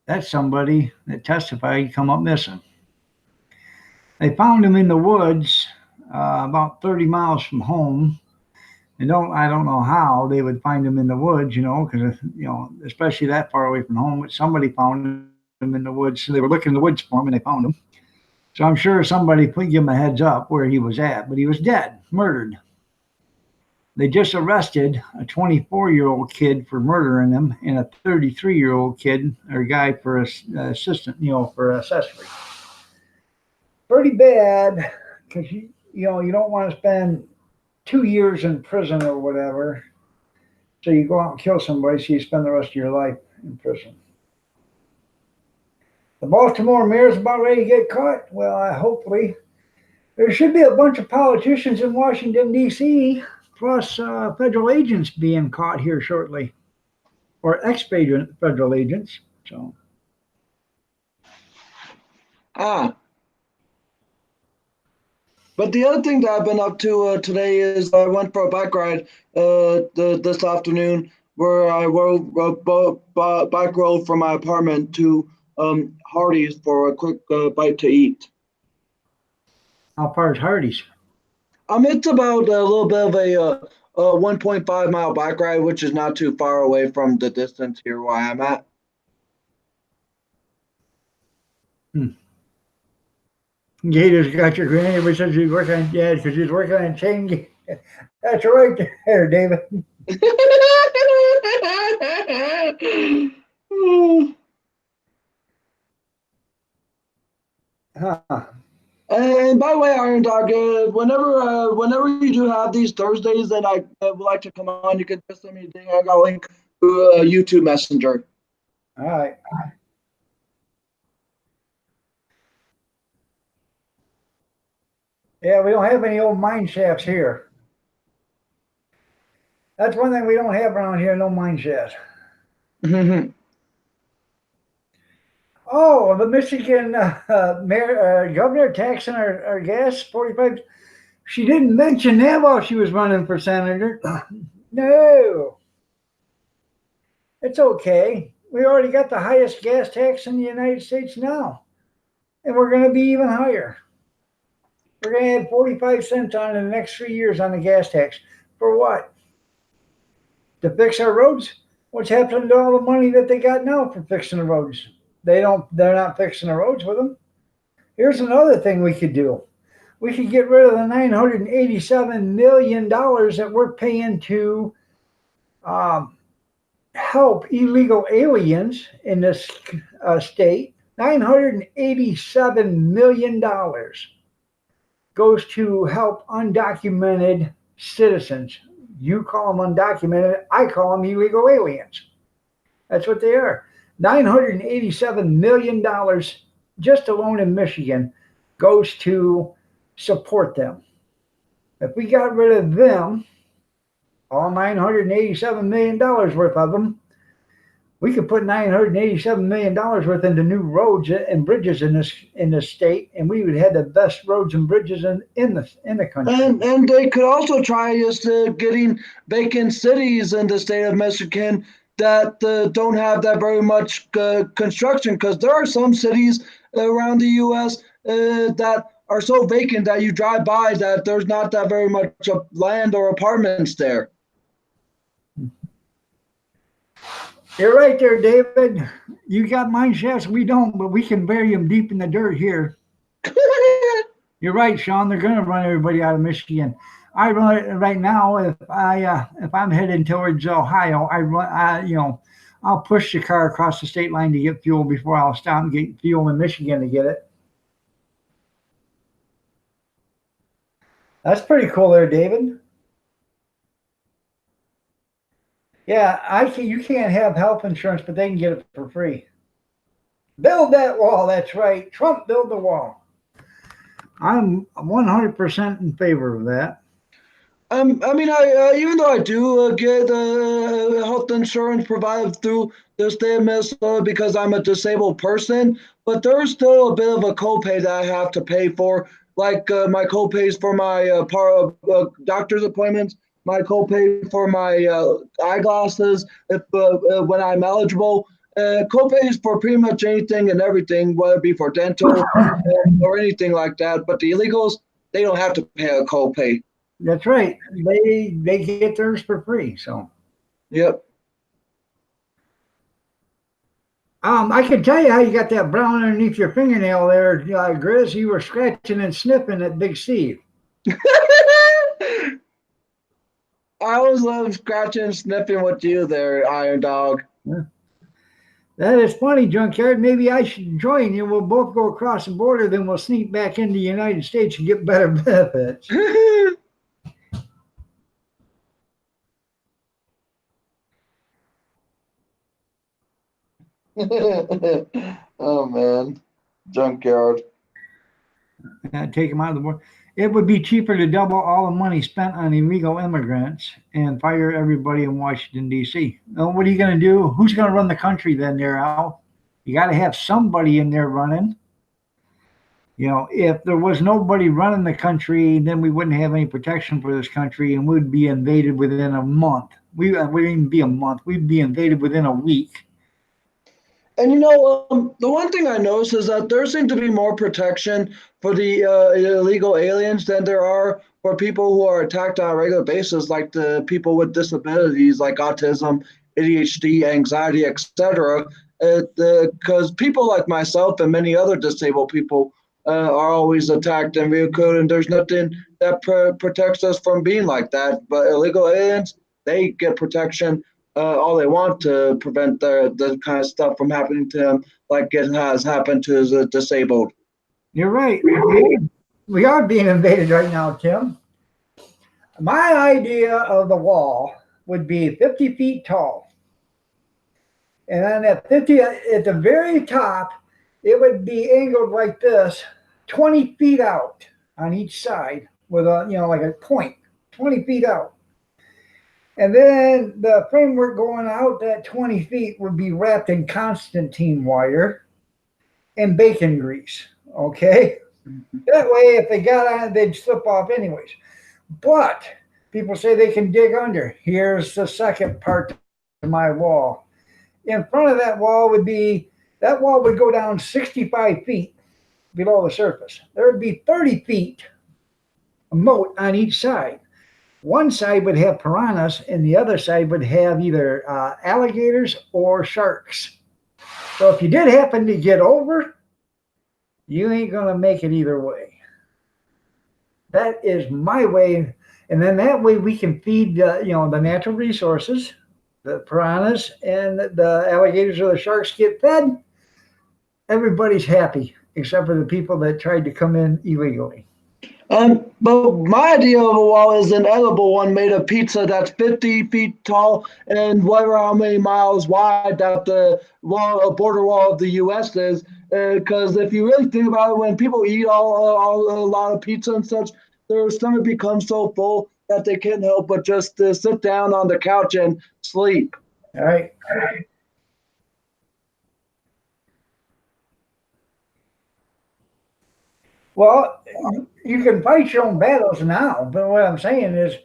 that somebody that testified come up missing. They found him in the woods about 30 miles from home. And I don't know how they would find him in the woods, because especially that far away from home. But somebody found him in the woods, so they were looking in the woods for him, and they found him. So I'm sure somebody put give him a heads up where he was at, but he was dead, murdered. They just arrested a 24-year-old kid for murdering him, and a 33-year-old kid or guy for assistant, for accessory. Pretty bad, because you don't want to spend 2 years in prison or whatever. So you go out and kill somebody, so you spend the rest of your life in prison. The Baltimore mayor's about ready to get caught. Well, hopefully. There should be a bunch of politicians in Washington, D.C., plus federal agents being caught here shortly, or ex-federal agents. So. But the other thing that I've been up to today is I went for a bike ride this afternoon where I bike rode from my apartment to Hardee's for a quick bite to eat. How far is Hardee's? It's about a little bit of a 1.5 mile bike ride, which is not too far away from the distance here where I'm at. Gator's got your granny ever since he's working on Dad because he's working on chain. That's right there, David. And by the way, Iron Dog, whenever you do have these Thursdays that I would like to come on, you can just send me a link to YouTube Messenger. All right. Yeah, we don't have any old mine shafts here. That's one thing we don't have around here, no mine shafts. Oh, the Michigan mayor, governor taxing our gas, 45. She didn't mention that while she was running for senator. No. It's okay. We already got the highest gas tax in the United States now. And we're going to be even higher. We're going to add 45 cents on in the next 3 years on the gas tax. For what? To fix our roads? What's happened to all the money that they got now for fixing the roads? They're not fixing the roads with them. Here's another thing we could do. We could get rid of the $987 million that we're paying to help illegal aliens in this state. $987 million goes to help undocumented citizens. You call them undocumented, I call them illegal aliens. That's what they are. $987 million just alone in Michigan goes to support them. If we got rid of them, all $987 million worth of them, we could put $987 million worth into new roads and bridges in this state, and we would have the best roads and bridges in the country. And they could also try just getting vacant cities in the state of Michigan that don't have that very much construction, because there are some cities around the U.S. That are so vacant that you drive by that there's not that very much land or apartments there. You're right there, David. You got mine shafts, we don't, but we can bury them deep in the dirt here. You're right, Sean. They're going to run everybody out of Michigan. I run it right now. If I'm heading towards Ohio, I'll push the car across the state line to get fuel before I'll stop and get fuel in Michigan to get it. That's pretty cool there, David. Yeah, you can't have health insurance, but they can get it for free. Build that wall. That's right. Trump, build the wall. I'm 100% in favor of that. I mean, even though I do get health insurance provided through the state of Minnesota because I'm a disabled person, but there's still a bit of a copay that I have to pay for, like my copays for my doctor's appointments, my copay for my eyeglasses if when I'm eligible. Copays for pretty much anything and everything, whether it be for dental or anything like that. But the illegals, they don't have to pay a copay. That's right. They get theirs for free. So. Yep. I can tell you how you got that brown underneath your fingernail there, Grizz. You were scratching and sniffing at Big Steve. I always love scratching and sniffing with you there, Iron Dog. Yeah. That is funny, Junkyard. Maybe I should join you. We'll both go across the border, then we'll sneak back into the United States and get better benefits. Oh, man. Junkyard. Take them out of the border. It would be cheaper to double all the money spent on illegal immigrants and fire everybody in Washington, D.C. Now, what are you going to do? Who's going to run the country then there, Al? You got to have somebody in there running. You know, if there was nobody running the country, then we wouldn't have any protection for this country, and we'd be invaded within a month. We wouldn't even be a month. We'd be invaded within a week. And the one thing I noticed is that there seems to be more protection for the illegal aliens than there are for people who are attacked on a regular basis, like the people with disabilities like autism, ADHD, anxiety, etc. Because people like myself and many other disabled people are always attacked and ridiculed, and there's nothing that protects us from being like that. But illegal aliens, they get protection all they want to prevent the kind of stuff from happening to them, like it has happened to the disabled. You're right. We are being invaded right now, Tim. My idea of the wall would be 50 feet tall. And on that 50, at the very top, it would be angled like this, 20 feet out on each side with a, like a point, 20 feet out. And then the framework going out that 20 feet would be wrapped in Constantine wire and bacon grease, okay? That way, if they got on it, they'd slip off anyways. But people say they can dig under. Here's the second part of my wall. In front of that wall would go down 65 feet below the surface. There would be 30 feet of moat on each side. One side would have piranhas and the other side would have either alligators or sharks. So if you did happen to get over, you ain't going to make it either way. That is my way. And then that way we can feed the natural resources. The piranhas and the alligators or the sharks get fed. Everybody's happy except for the people that tried to come in illegally. But my idea of a wall is an edible one made of pizza that's 50 feet tall and whatever how many miles wide that the border wall of the U.S. is. Because if you really think about it, when people eat a lot of pizza and such, their stomach becomes so full that they can't help but just sit down on the couch and sleep. All right. Well, you can fight your own battles now, but what I'm saying is,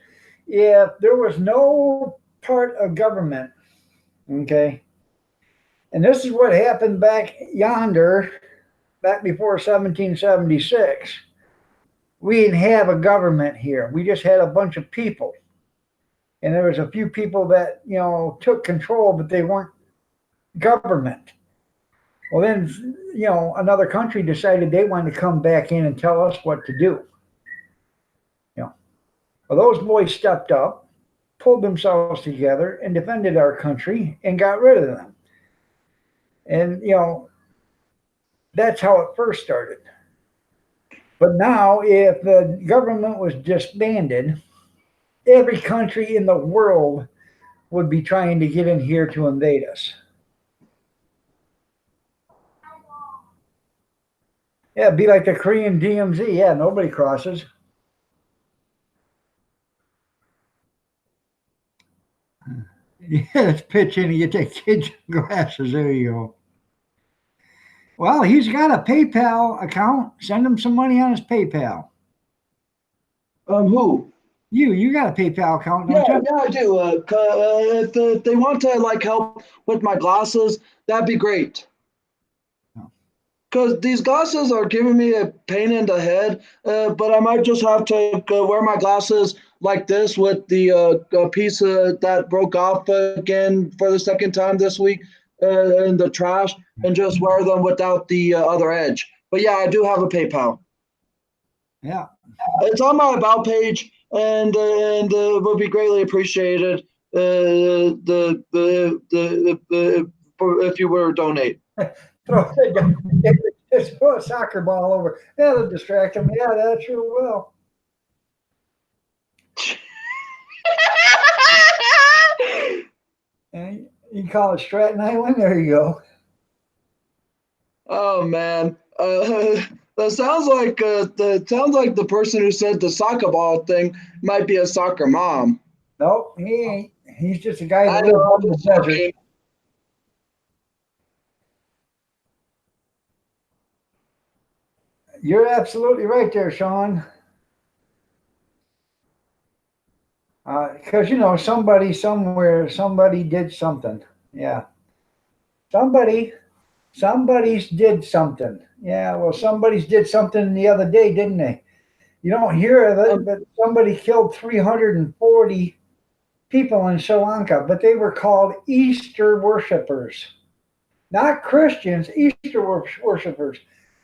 if there was no part of government, okay, and this is what happened back yonder, back before 1776. We didn't have a government here. We just had a bunch of people. And there was a few people that, took control, but they weren't government. Well, then, another country decided they wanted to come back in and tell us what to do. Well, those boys stepped up, pulled themselves together, and defended our country and got rid of them. And, that's how it first started. But now, if the government was disbanded, every country in the world would be trying to get in here to invade us. Yeah, it'd be like the Korean DMZ. Yeah, nobody crosses. Yeah, let's pitch in and get that kid's glasses. There you go. Well, he's got a PayPal account. Send him some money on his PayPal. Who? You got a PayPal account, don't Yeah, you? yeah, I do. If they want to help with my glasses, that'd be great. Because these glasses are giving me a pain in the head, but I might just have to wear my glasses like this with the piece that broke off again for the second time this week in the trash, and just wear them without the other edge. But yeah, I do have a PayPal. Yeah. It's on my About page, and would be greatly appreciated if you were to donate. Just put a soccer ball over. That'll distract him. Yeah, that sure will. And you call it Stratton Island? There you go. Oh man, that sounds like the person who said the soccer ball thing might be a soccer mom. Nope, he ain't. He's just a guy I that lives know. out in the desert. You're absolutely right there, Sean. Because somebody somewhere, somebody did something. Yeah. Somebody's did something. Yeah, well, somebody's did something the other day, didn't they? You don't hear of it, but somebody killed 340 people in Sri Lanka, but they were called Easter worshipers. Not Christians, Easter worshipers.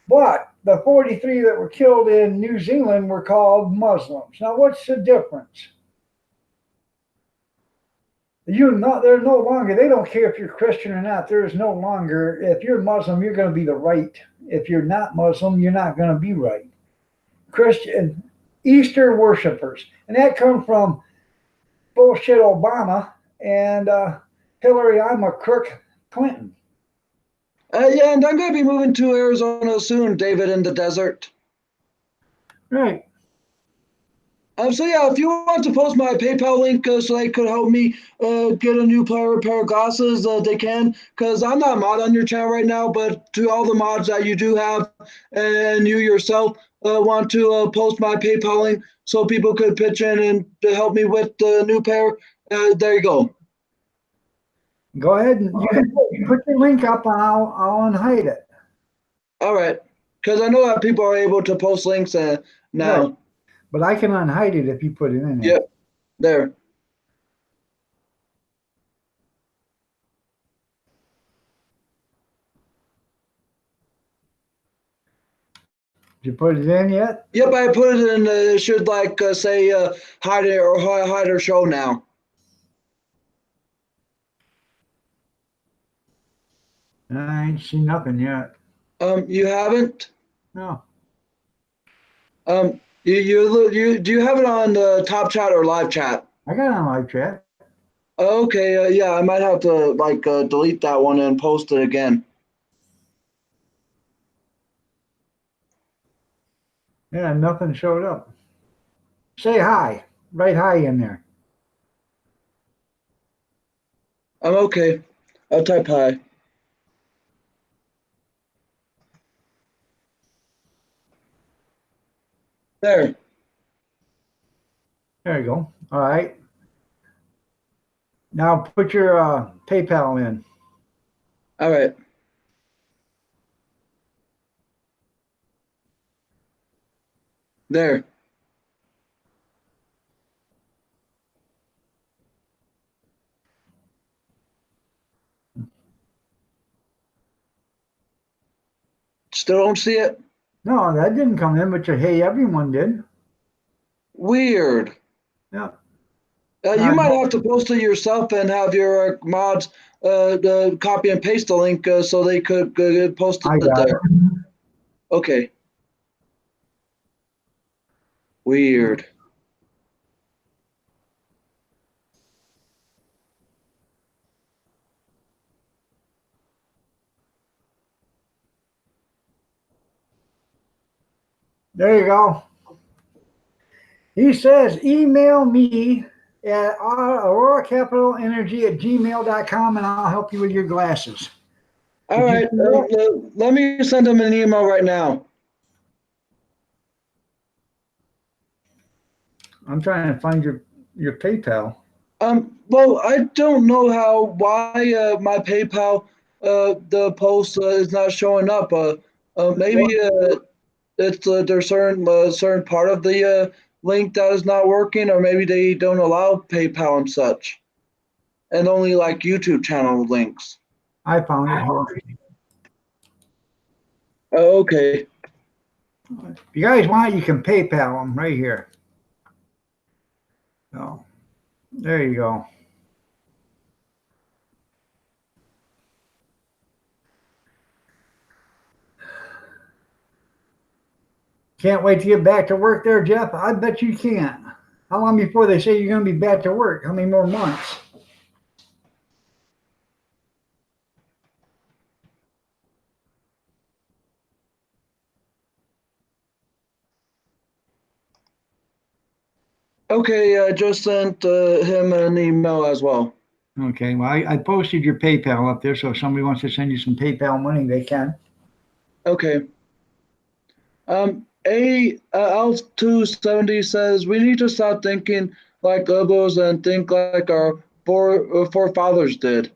But the 43 that were killed in New Zealand were called Muslims. Now, what's the difference? They're no longer, they don't care if you're Christian or not. There is no longer, if you're Muslim, you're going to be the right. If you're not Muslim, you're not going to be right. Christian, Easter worshipers. And that comes from bullshit Obama and Hillary, I'm a crook, Clinton. Yeah, and I'm going to be moving to Arizona soon, David, in the desert. Right. So yeah, if you want to post my PayPal link so they could help me get a new pair of glasses, they can. Because I'm not a mod on your channel right now, but to all the mods that you do have, and you yourself want to post my PayPal link so people could pitch in and to help me with the new pair, there you go. Go ahead and you can put your link up and I'll unhide it. All right. Because I know that people are able to post links now. Right. But I can unhide it if you put it in there. Yep. There. Did you put it in yet? Yep, I put it in. It should say hide it or hide or show now. I ain't seen nothing yet. You haven't? No. Do you have it on the top chat or live chat? I got it on live chat. Okay, yeah, I might have to delete that one and post it again. Yeah, nothing showed up. Say hi. Write hi in there. I'm okay. I'll type hi. There. There you go. All right. Now put your PayPal in. All right. There. Still don't see it? No, that didn't come in, but your hey, everyone did. Weird. Yeah. You might have to post it yourself and have your mods copy and paste the link so they could post I it got there. it. Okay. Weird. There you go. He says, email me at auroracapitalenergy@gmail.com and I'll help you with your glasses. All right. Let me send them an email right now. I'm trying to find your PayPal. Well, I don't know why my PayPal the post is not showing up. Maybe it's there's certain part of the link that is not working, or maybe they don't allow PayPal and such, and only like YouTube channel links. I found it here. Okay. If you guys want, you can PayPal them right here. So, there you go. Can't wait to get back to work there, Jeff. I bet you can't. How long before they say you're going to be back to work? How many more months? Okay, I just sent him an email as well. Okay, well, I posted your PayPal up there, so if somebody wants to send you some PayPal money, they can. Okay. L270 says we need to stop thinking like liberals and think like our forefathers did.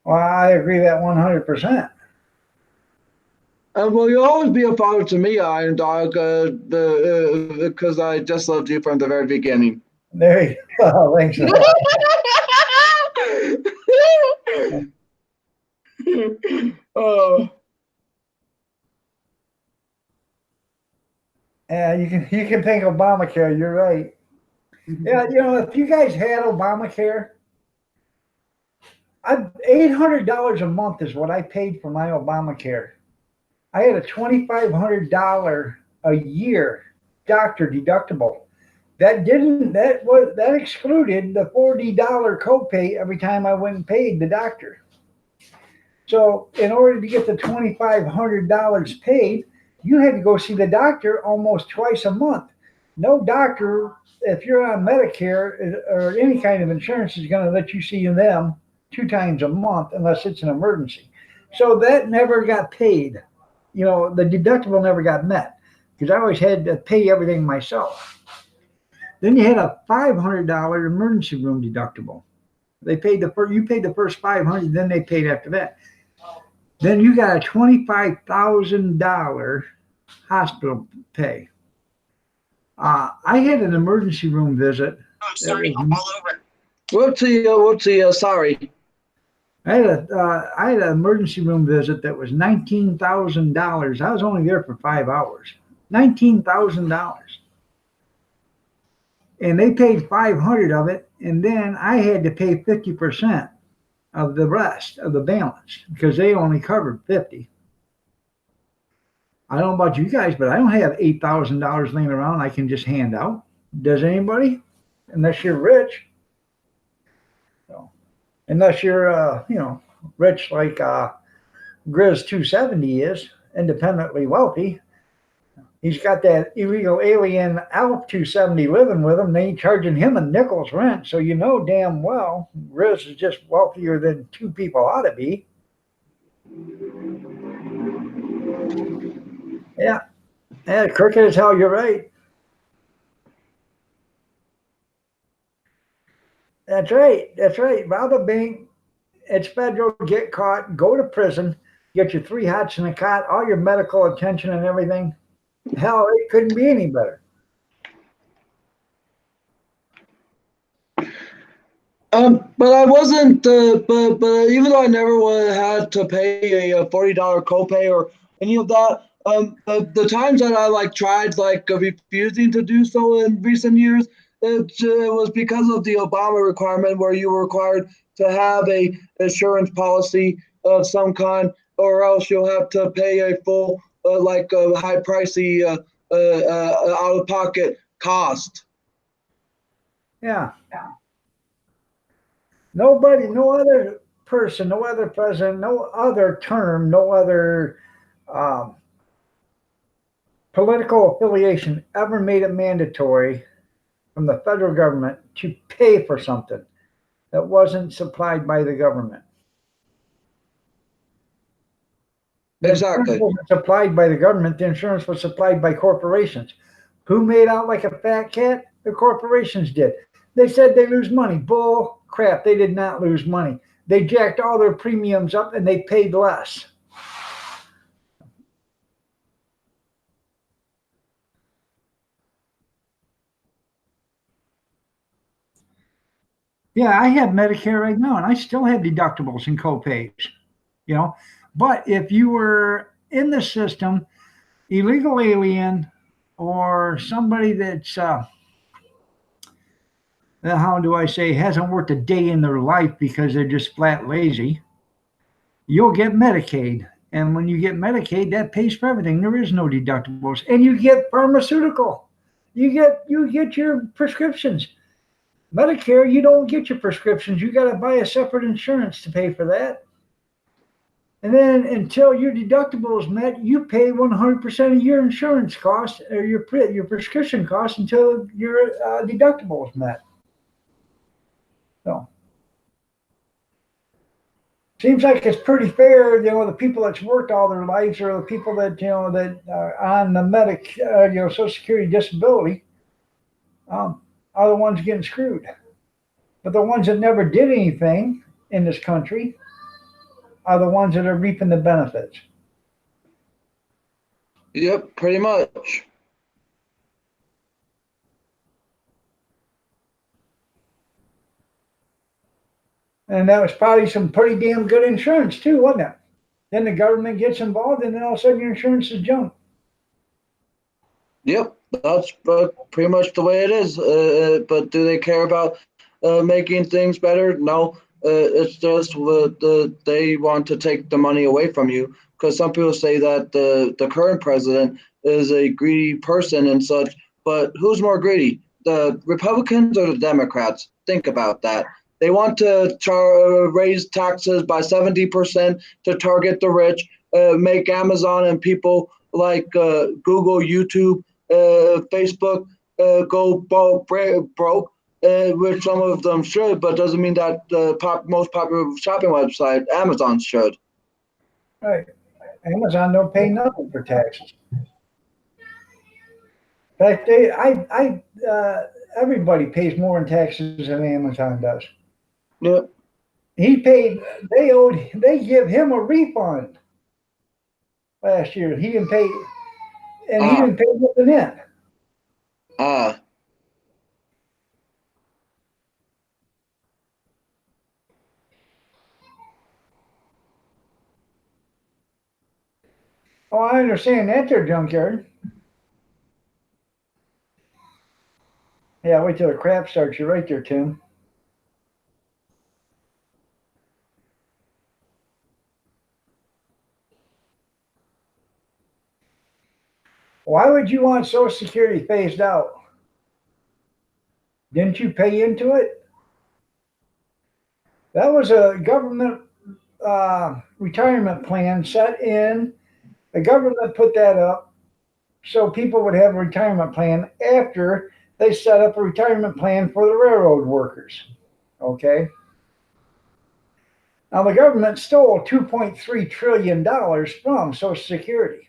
Well, I agree that 100%. Well, you'll always be a father to me, Iron Dog, because I just loved you from the very beginning. There you go. Thanks for that. Oh. Yeah, you can thank Obamacare. You're right. Yeah, if you guys had Obamacare, $800 a month is what I paid for my Obamacare. I had a $2,500 a year doctor deductible. That excluded the $40 copay every time I went and paid the doctor. So in order to get the $2,500 paid, you had to go see the doctor almost twice a month. No doctor, if you're on Medicare or any kind of insurance, is going to let you see them 2 times a month unless it's an emergency. So that never got paid. The deductible never got met because I always had to pay everything myself. Then you had a $500 emergency room deductible. You paid the first $500, then they paid after that. Then you got a $25,000 hospital pay. I had an emergency room visit. I'm starting all over. Whoopsie, sorry. I had an emergency room visit that was $19,000. I was only there for 5 hours. $19,000. And they paid 500 of it, and then I had to pay 50% of the rest of the balance because they only covered 50. I don't know about you guys, but I don't have $8,000 laying around I can just hand out. Does anybody? Unless you're rich. So, unless you're, rich like Grizz 270 is, independently wealthy. He's got that illegal alien Alp 270 living with him. They ain't charging him a nickel's rent. So you know damn well Riz is just wealthier than two people ought to be. Yeah. Yeah, crooked as hell, you're right. That's right. That's right. Rob a bank. It's federal. Get caught. Go to prison. Get your 3 hots in a cot. All your medical attention and everything. Hell, it couldn't be any better. But I wasn't. But even though I never had to pay a $40 copay or any of that, the times that I like tried refusing to do so in recent years, it was because of the Obama requirement where you were required to have a insurance policy of some kind, or else you'll have to pay a full high pricey out of pocket cost. Yeah. Nobody, no other person, no other president, no other term, no other political affiliation ever made it mandatory from the federal government to pay for something that wasn't supplied by the government. Exactly. It wasn't supplied by the government. The insurance was supplied by corporations. Who made out like a fat cat? The corporations did. They said they lose money. Bull crap. They did not lose money. They jacked all their premiums up and they paid less. Yeah, I have Medicare right now and I still have deductibles and copays, you know. But if you were in the system, illegal alien or somebody that's how do I say, hasn't worked a day in their life because they're just flat lazy, you'll get Medicaid. And when you get Medicaid, that pays for everything. There is no deductibles. And you get pharmaceutical. You get your prescriptions. Medicare, you don't get your prescriptions. You got to buy a separate insurance to pay for that. And then until your deductible is met, you pay 100% of your insurance costs or your prescription costs until your deductible is met. So seems like it's pretty fair, you know, the people that's worked all their lives or the people that, you know, that are on the Social Security disability are the ones getting screwed. But the ones that never did anything in this country are the ones that are reaping the benefits. Yep, pretty much. And that was probably some pretty damn good insurance too, wasn't it? Then the government gets involved and then all of a sudden your insurance is junk. Yep, that's pretty much the way it is. But do they care about making things better? No. It's just they want to take the money away from you, because some people say that the current president is a greedy person and such. But who's more greedy, the Republicans or the Democrats? Think about that. They want to raise taxes by 70% to target the rich, make Amazon and people like Google, YouTube, Facebook go broke, which some of them should, but doesn't mean that the most popular shopping website, Amazon, should. Right. Amazon don't pay nothing for taxes. In fact, everybody pays more in taxes than Amazon does. Yep. They give him a refund last year. He didn't pay, and he didn't pay nothing in. Oh, I understand that there, junkyard. Yeah, wait till the crap starts. You're right there, Tim. Why would you want Social Security phased out? Didn't you pay into it? That was a government retirement plan set in. The government put that up. so people would have a retirement plan after they set up a retirement plan for the railroad workers. Okay. Now the government stole $2.3 trillion from Social Security.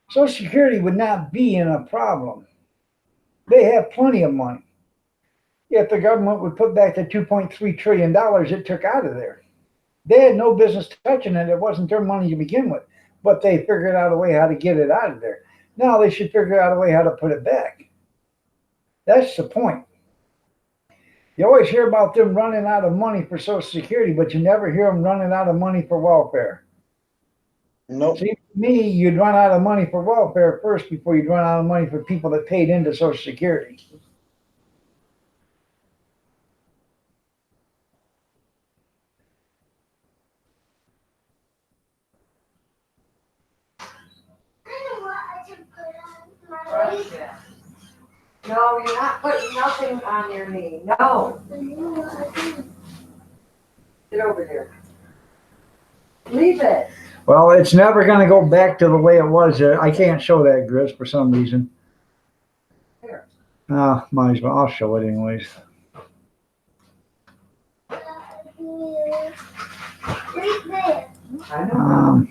Social Security would not be in a problem. They have plenty of money. If the government would put back the $2.3 trillion it took out of there. They had no business touching it. It wasn't their money to begin with, but they figured out a way how to get it out of there. Now they should figure out a way how to put it back. That's the point. You always hear about them running out of money for Social Security, but you never hear them running out of money for welfare. Nope. See, to me, you'd run out of money for welfare first before you'd run out of money for people that paid into Social Security. Russia. No, you're not putting nothing on your knee. No. Get over here. Leave it. Well, it's never going to go back to the way it was. I can't show that, Gris, for some reason. Here. Might as well. I'll show it anyways. Right there. I know.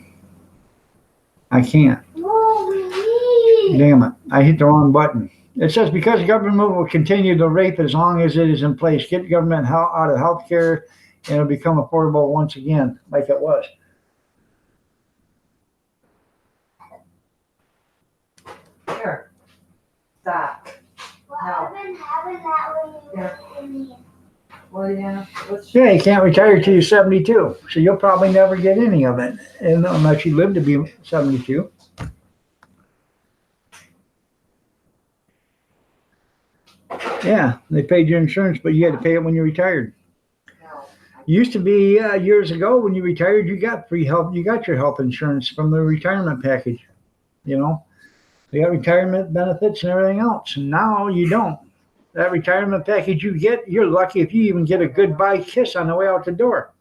I can't. Mommy. Damn it. I hit the wrong button. It says because the government will continue to rape as long as it is in place, get government out of health care and it'll become affordable once again, like it was. Here. Stop. Well, I've been having that when you were in me. Well, yeah. Let's. Yeah, you can't retire till you're 72, so you'll probably never get any of it, and unless you live to be 72. Yeah, they paid your insurance, but you had to pay it when you retired. No. Used to be years ago when you retired, you got free health. You got your health insurance from the retirement package. You know, you got retirement benefits and everything else. And now you don't. That retirement package you get, you're lucky if you even get a goodbye kiss on the way out the door.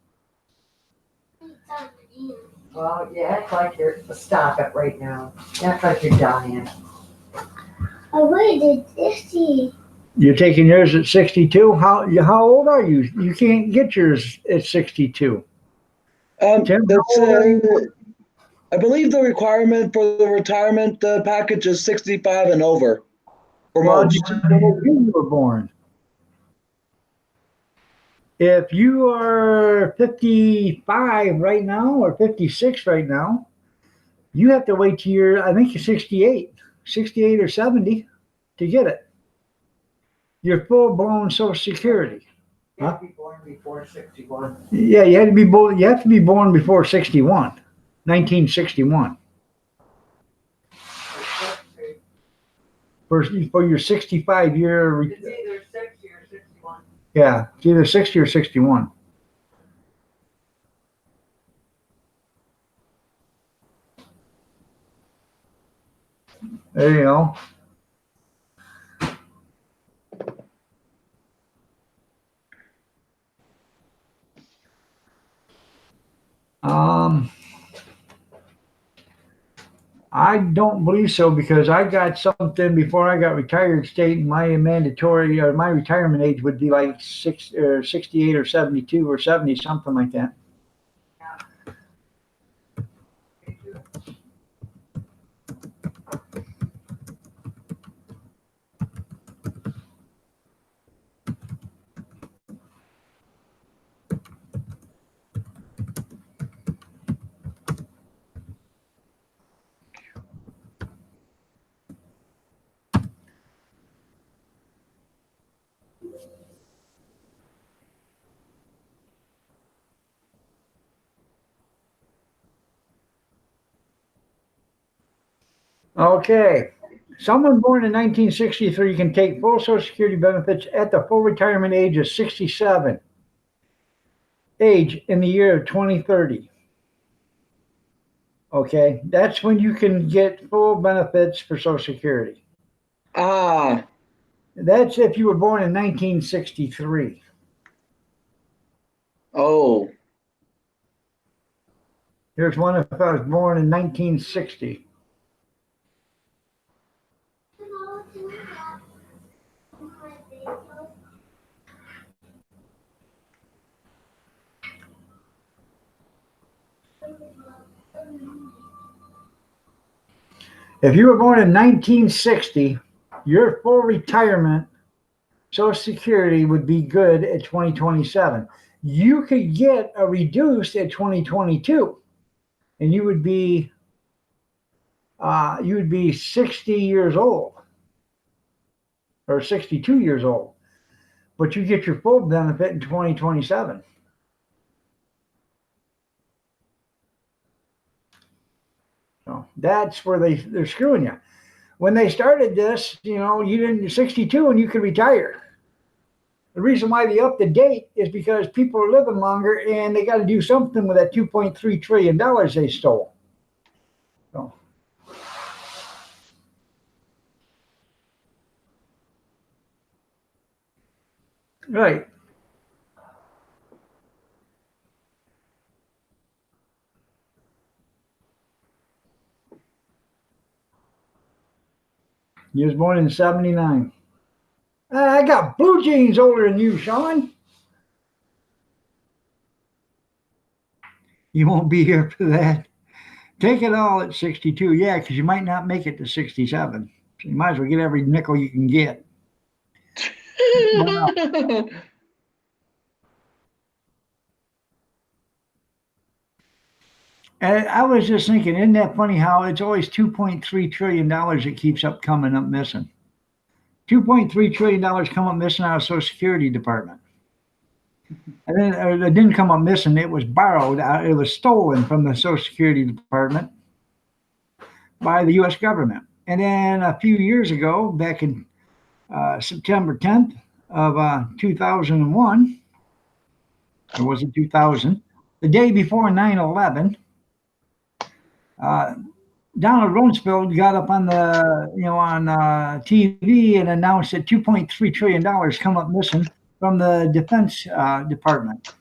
Well, you act like you're. Stop it right now. You act like you're dying. I waited 50. You're taking yours at 62. How old are you? You can't get yours at 62. Tim, I believe the requirement for the retirement package is 65 and over for Well, most. you were born. If you are 55 right now or 56 right now, you have to wait till I think you're 68 or 70 to get it. You're full-blown Social Security. You have to be born before 61. Yeah, you have to be born before 61, 1961. For your 65 year. It's either 60 or 61. Yeah, it's either 60 or 61. There you go. I don't believe so because I got something before I got retired stating my mandatory or my retirement age would be like 68 or 72 or 70, something like that. Okay. Someone born in 1963 can take full Social Security benefits at the full retirement age of 67. Age in the year of 2030. Okay. That's when you can get full benefits for Social Security. Ah, That's if you were born in 1963. oh, Here's one if I was born in 1960. If you were born in 1960, your full retirement Social Security would be good at 2027. You could get a reduced at 2022, and you would be 60 years old or 62 years old, but you get your full benefit in 2027. So that's where they're screwing you. When they started this, you didn't 62 and you could retire. The reason why they upped the date is because people are living longer and they got to do something with that $2.3 trillion they stole. So. Right. You was born in 79. I got blue jeans older than you, Sean. You won't be here for that. Take it all at 62. Yeah, because you might not make it to 67. So you might as well get every nickel you can get. And I was just thinking, isn't that funny how it's always $2.3 trillion that keeps coming up missing? $2.3 trillion come up missing out of Social Security Department. And then it didn't come up missing. It was borrowed. It was stolen from the Social Security Department by the U.S. government. And then a few years ago, back in September 10th of 2001, or was it 2000? The day before 9/11, Donald Rumsfeld got up on TV and announced that $2.3 trillion come up missing from the Defense Department.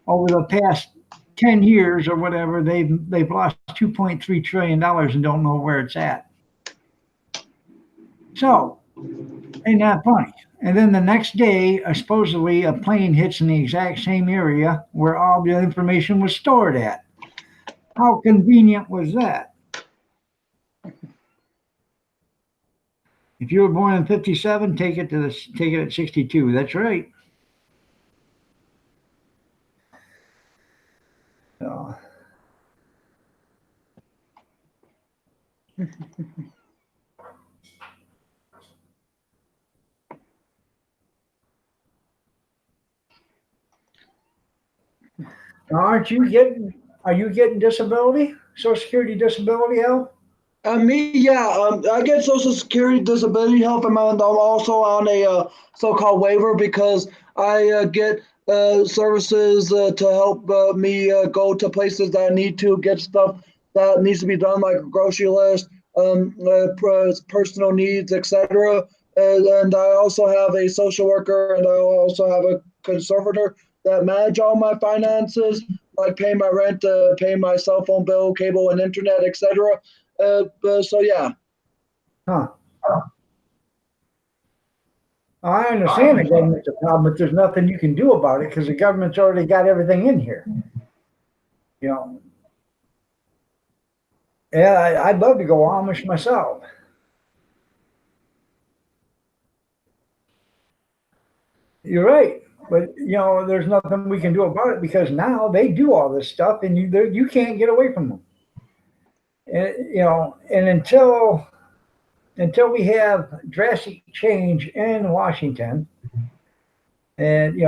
Over the past 10 years or whatever, they've lost $2.3 trillion and don't know where it's at. So, ain't that funny? And then the next day, supposedly a plane hits in the exact same area where all the information was stored at. How convenient was that? If you were born in 57, take it at 62. That's right. So. Are you getting disability? Social Security disability help? Me, yeah. I get Social Security disability help, and I'm also on a so-called waiver because I get services to help me go to places that I need to get stuff that needs to be done, like a grocery list, personal needs, etc. And I also have a social worker, and I also have a conservator that manage all my finances, like paying my rent, paying my cell phone bill, cable and internet, etc. So yeah. Huh. I understand the government's a problem, but there's nothing you can do about it because the government's already got everything in here. Yeah, I'd love to go Amish myself. You're right, but there's nothing we can do about it because now they do all this stuff, and you can't get away from them. And until we have drastic change in Washington, and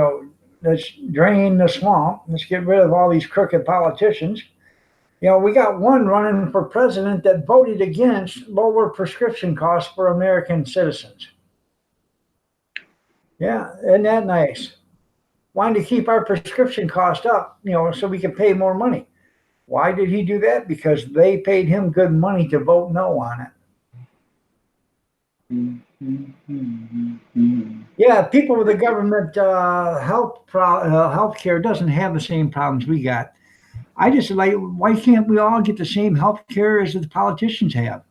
let's drain the swamp, let's get rid of all these crooked politicians. We got one running for president that voted against lower prescription costs for American citizens. Yeah, isn't that nice? Wanted to keep our prescription cost up, so we can pay more money. Why did he do that? Because they paid him good money to vote no on it. Yeah, people with the government health care doesn't have the same problems we got. I just why can't we all get the same health care as the politicians have?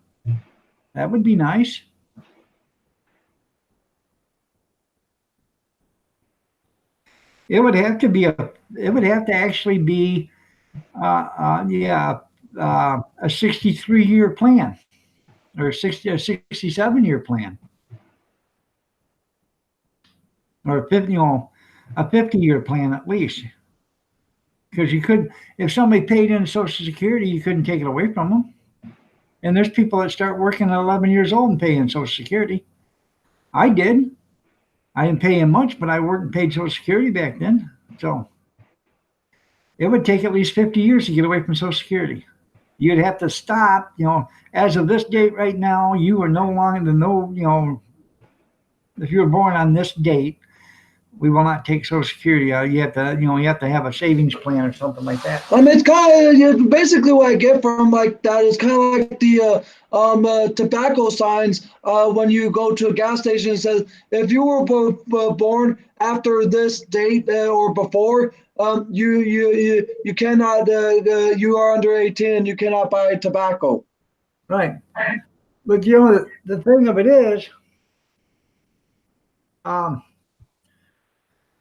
That would be nice. It would have to actually be a 63-year plan or a 67-year plan or a 50-year plan at least. Because you could, if somebody paid in Social Security, you couldn't take it away from them. And there's people that start working at 11 years old and pay in Social Security. I did. I didn't pay in much, but I worked and paid Social Security back then. So it would take at least 50 years to get away from Social Security. You'd have to stop, as of this date right now, you are no longer if you were born on this date, we will not take Social Security out. You have to have a savings plan or something like that. It's kind of basically what I get from like that is kind of like the tobacco signs when you go to a gas station. It says if you were born after this date or before, you cannot. You are under 18 and you cannot buy tobacco. Right, but the thing of it is,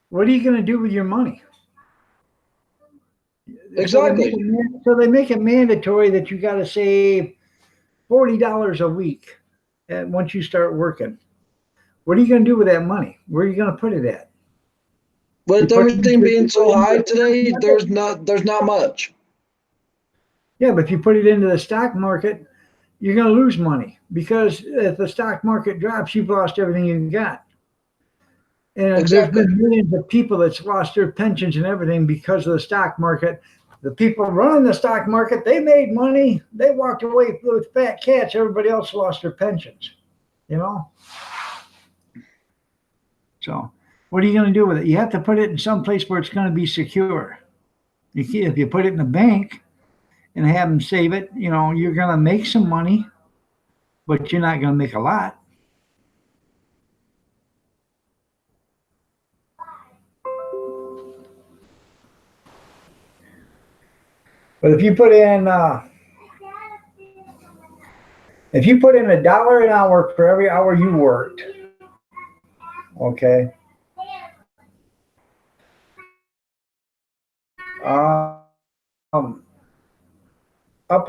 what are you going to do with your money? Exactly. So they make it mandatory that you got to save $40 a week once you start working. What are you going to do with that money? Where are you going to put it at? With everything being so high today, there's not much. Yeah, but if you put it into the stock market, you're going to lose money because if the stock market drops, you've lost everything you've got. And Exactly. There's been millions of people that's lost their pensions and everything because of the stock market. The people running the stock market, they made money. They walked away with fat cats. Everybody else lost their pensions, So what are you going to do with it? You have to put it in some place where it's going to be secure. If you put it in a bank and have them save it, you're going to make some money, but you're not going to make a lot. But if you put in $1 an hour for every hour you worked, okay, up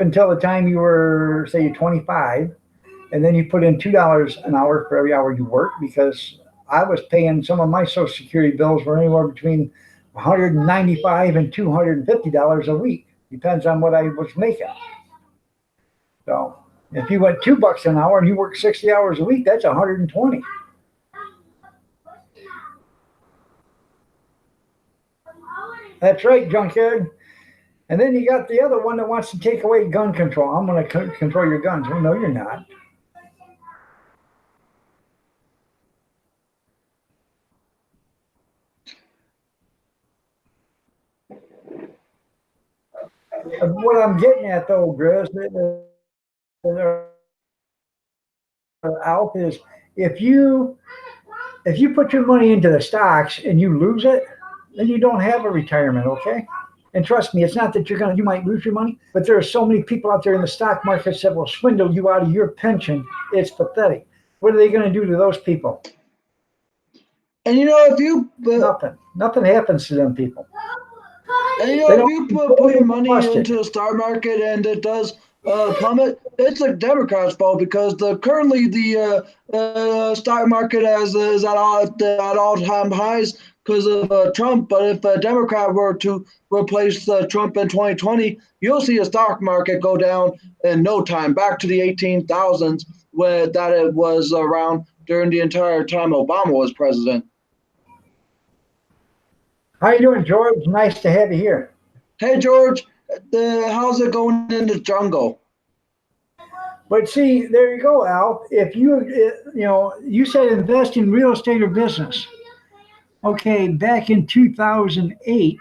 until the time you were, say, 25, and then you put in $2 an hour for every hour you worked, because I was paying some of my Social Security bills were anywhere between $195 and $250 a week. Depends on what I was making. So if you went $2 an hour and you worked 60 hours a week, that's 120. That's right, junkyard. And then you got the other one that wants to take away gun control. I'm going to control your guns. Well, no, you're not. What I'm getting at, though, Grizz, Alf, is if you put your money into the stocks and you lose it, then you don't have a retirement, okay? And trust me, it's not that you might lose your money, but there are so many people out there in the stock market that will swindle you out of your pension. It's pathetic. What are they going to do to those people? And if you Nothing happens to them people. And if you put your money into the stock market and it does plummet, it's the Democrats' fault because currently the stock market is at all-time highs because of Trump. But if a Democrat were to replace Trump in 2020, you'll see the stock market go down in no time, back to the 18,000s that it was around during the entire time Obama was president. How you doing, George? Nice to have you here. Hey, George. How's it going in the jungle? But see, there you go, Al. If you said invest in real estate or business. Okay, back in 2008,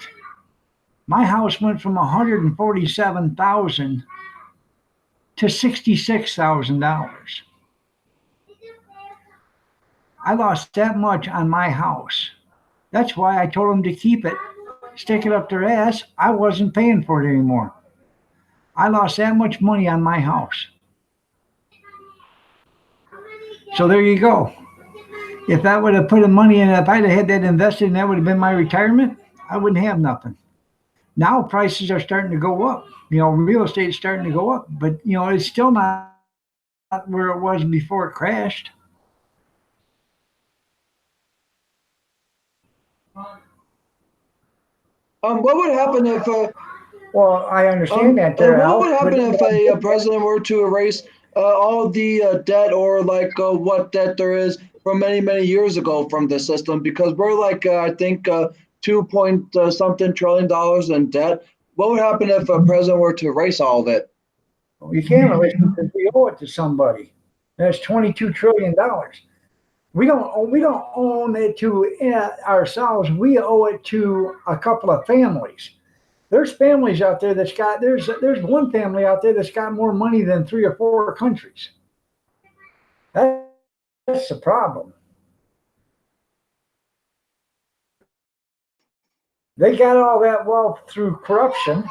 my house went from $147,000 to $66,000. I lost that much on my house. That's why I told them to keep it, stick it up their ass. I wasn't paying for it anymore. I lost that much money on my house. So there you go. If I would have put the money in, if I'd have had that invested and that would have been my retirement, I wouldn't have nothing. Now prices are starting to go up. You know, real estate's starting to go up, but you know, it's still not where it was before it crashed. What would happen if Well, I understand that there, what Al, would happen if a president were to erase all the debt or like what debt there is from many years ago from the system? Because we're like I think 2 point something trillion in debt. What would happen if a president were to erase all of it? you can't erase it because we owe it to somebody. That's $22 trillion. We don't own it to ourselves. We owe it to a couple of families. There's families out there that's got there's one family out there that's got more money than 3 or 4 countries. That's the problem. They got all that wealth through corruption,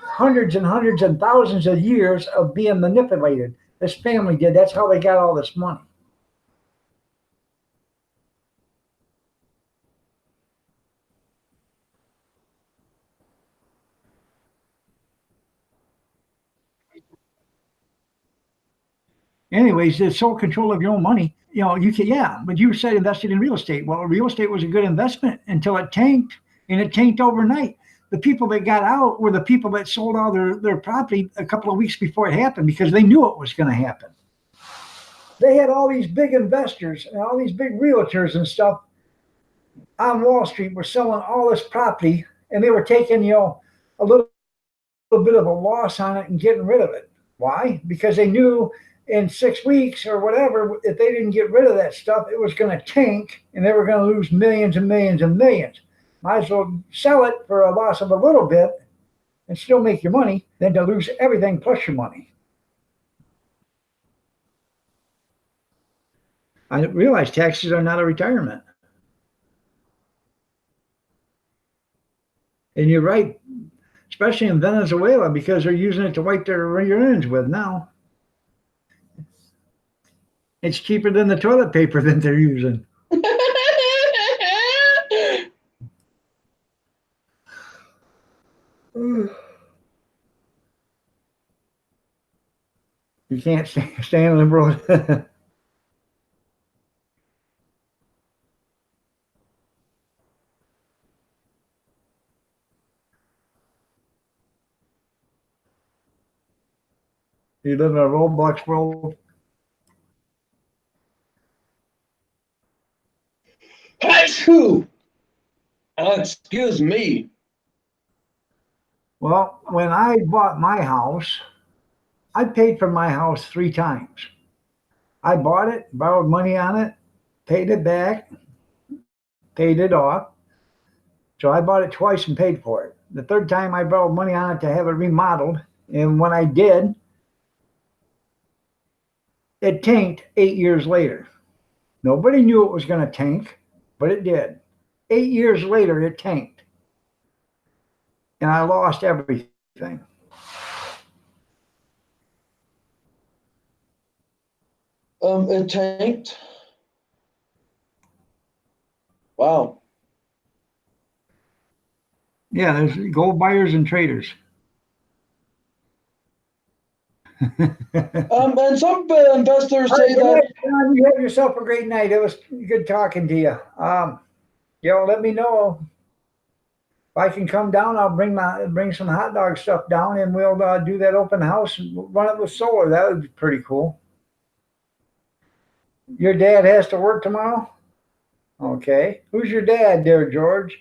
hundreds and hundreds and thousands of years of being manipulated. This family did. That's how they got all this money. Anyways, the sole control of your own money. You know, you can, yeah, but you said invested in real estate. Well, real estate was a good investment until it tanked, and it tanked overnight. The people that got out were the people that sold all their property a couple of weeks before it happened because they knew it was going to happen. They had all these big investors and all these big realtors and stuff on Wall Street were selling all this property, and they were taking, you know, a little bit of a loss on it and getting rid of it. Why? Because they knew in 6 weeks or whatever, if they didn't get rid of that stuff, it was going to tank and they were going to lose millions and millions and millions. Might as well sell it for a loss of a little bit and still make your money than to lose everything plus your money. I realize taxes are not a retirement. And you're right, especially in Venezuela, because they're using it to wipe their rear ends with now. It's cheaper than the toilet paper that they're using. You can't stand liberal. You live in a Roblox world. Excuse me. Well, when I bought my house, I paid for my house 3 times. I bought it, borrowed money on it, paid it back, paid it off. So I bought it twice and paid for it. The third time I borrowed money on it to have it remodeled. And when I did, it tanked 8 years later. Nobody knew it was going to tank, but it did. 8 years later, it tanked. And I lost everything. It tanked. Wow. Yeah, there's gold buyers and traders. And some investors say that. John, you have yourself a great night. It was good talking to you. Let me know if I can come down. I'll bring some hot dog stuff down, and we'll do that open house and run it with solar. That would be pretty cool. Your dad has to work tomorrow? Okay. Who's your dad there, George?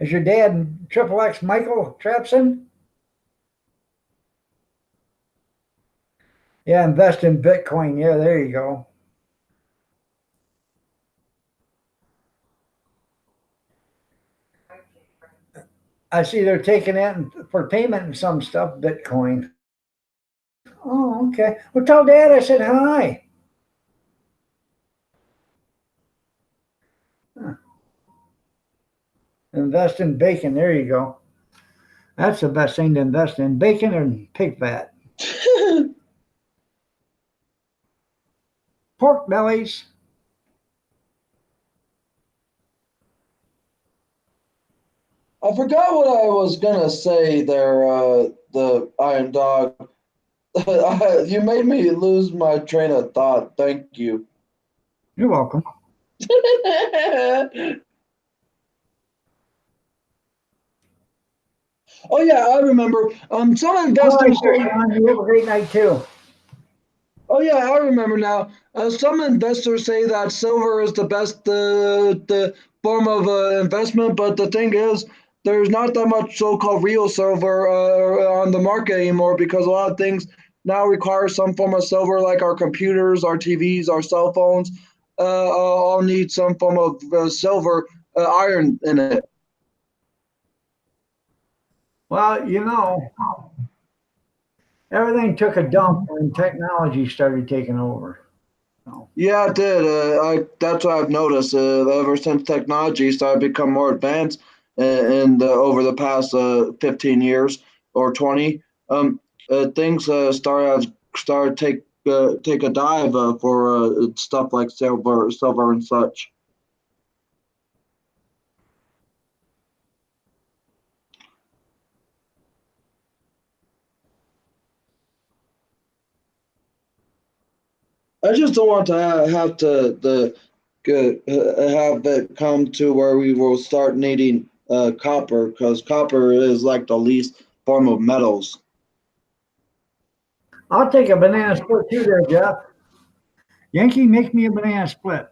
Is your dad Triple X Michael Trapson? Yeah, invest in Bitcoin. Yeah, there you go. I see they're taking that for payment and some stuff, Bitcoin. Oh, okay. Well, tell Dad I said hi. Huh. Invest in bacon. There you go. That's the best thing to invest in. Bacon and pig fat. Pork bellies. I forgot what I was gonna say there, the Iron Dog. You made me lose my train of thought. Thank you. You're welcome. Oh yeah, I remember. Some All right, investors sir, say, John, you have a great night too. oh yeah, I remember now. Some investors say that silver is the best the form of investment, but the thing is, there's not that much so-called real silver on the market anymore because a lot of things now require some form of silver, like our computers, our TVs, our cell phones, all need some form of silver iron in it. Well, you know, everything took a dump when technology started taking over. So, Yeah, it did. That's what I've noticed. Ever since technology started to become more advanced, and over the past 15 years or 20, things started take a dive for stuff like silver and such. I just don't want to have to have it come to where we will start needing copper because copper is like the least form of metals. I'll take a banana split too, there, Jeff. Yankee, make me a banana split.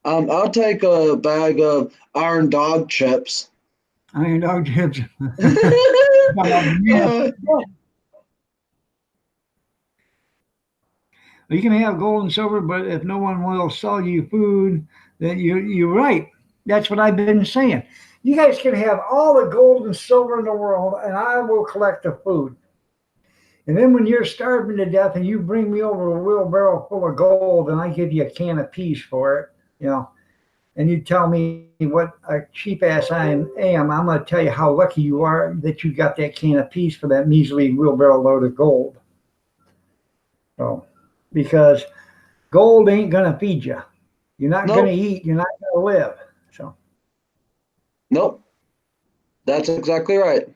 I'll take a bag of Iron Dog chips. I mean, dog chips. Oh, man. Uh, You can have gold and silver, but if no one will sell you food, then you're right. That's what I've been saying. You guys can have all the gold and silver in the world, and I will collect the food. And then when you're starving to death and you bring me over a wheelbarrow full of gold and I give you a can of peas for it, you know, and you tell me what a cheap ass I am, I'm going to tell you how lucky you are that you got that can of peas for that measly wheelbarrow load of gold. So, because gold ain't going to feed you. You're not going to nope, eat. You're not going to live. So, nope. That's exactly right.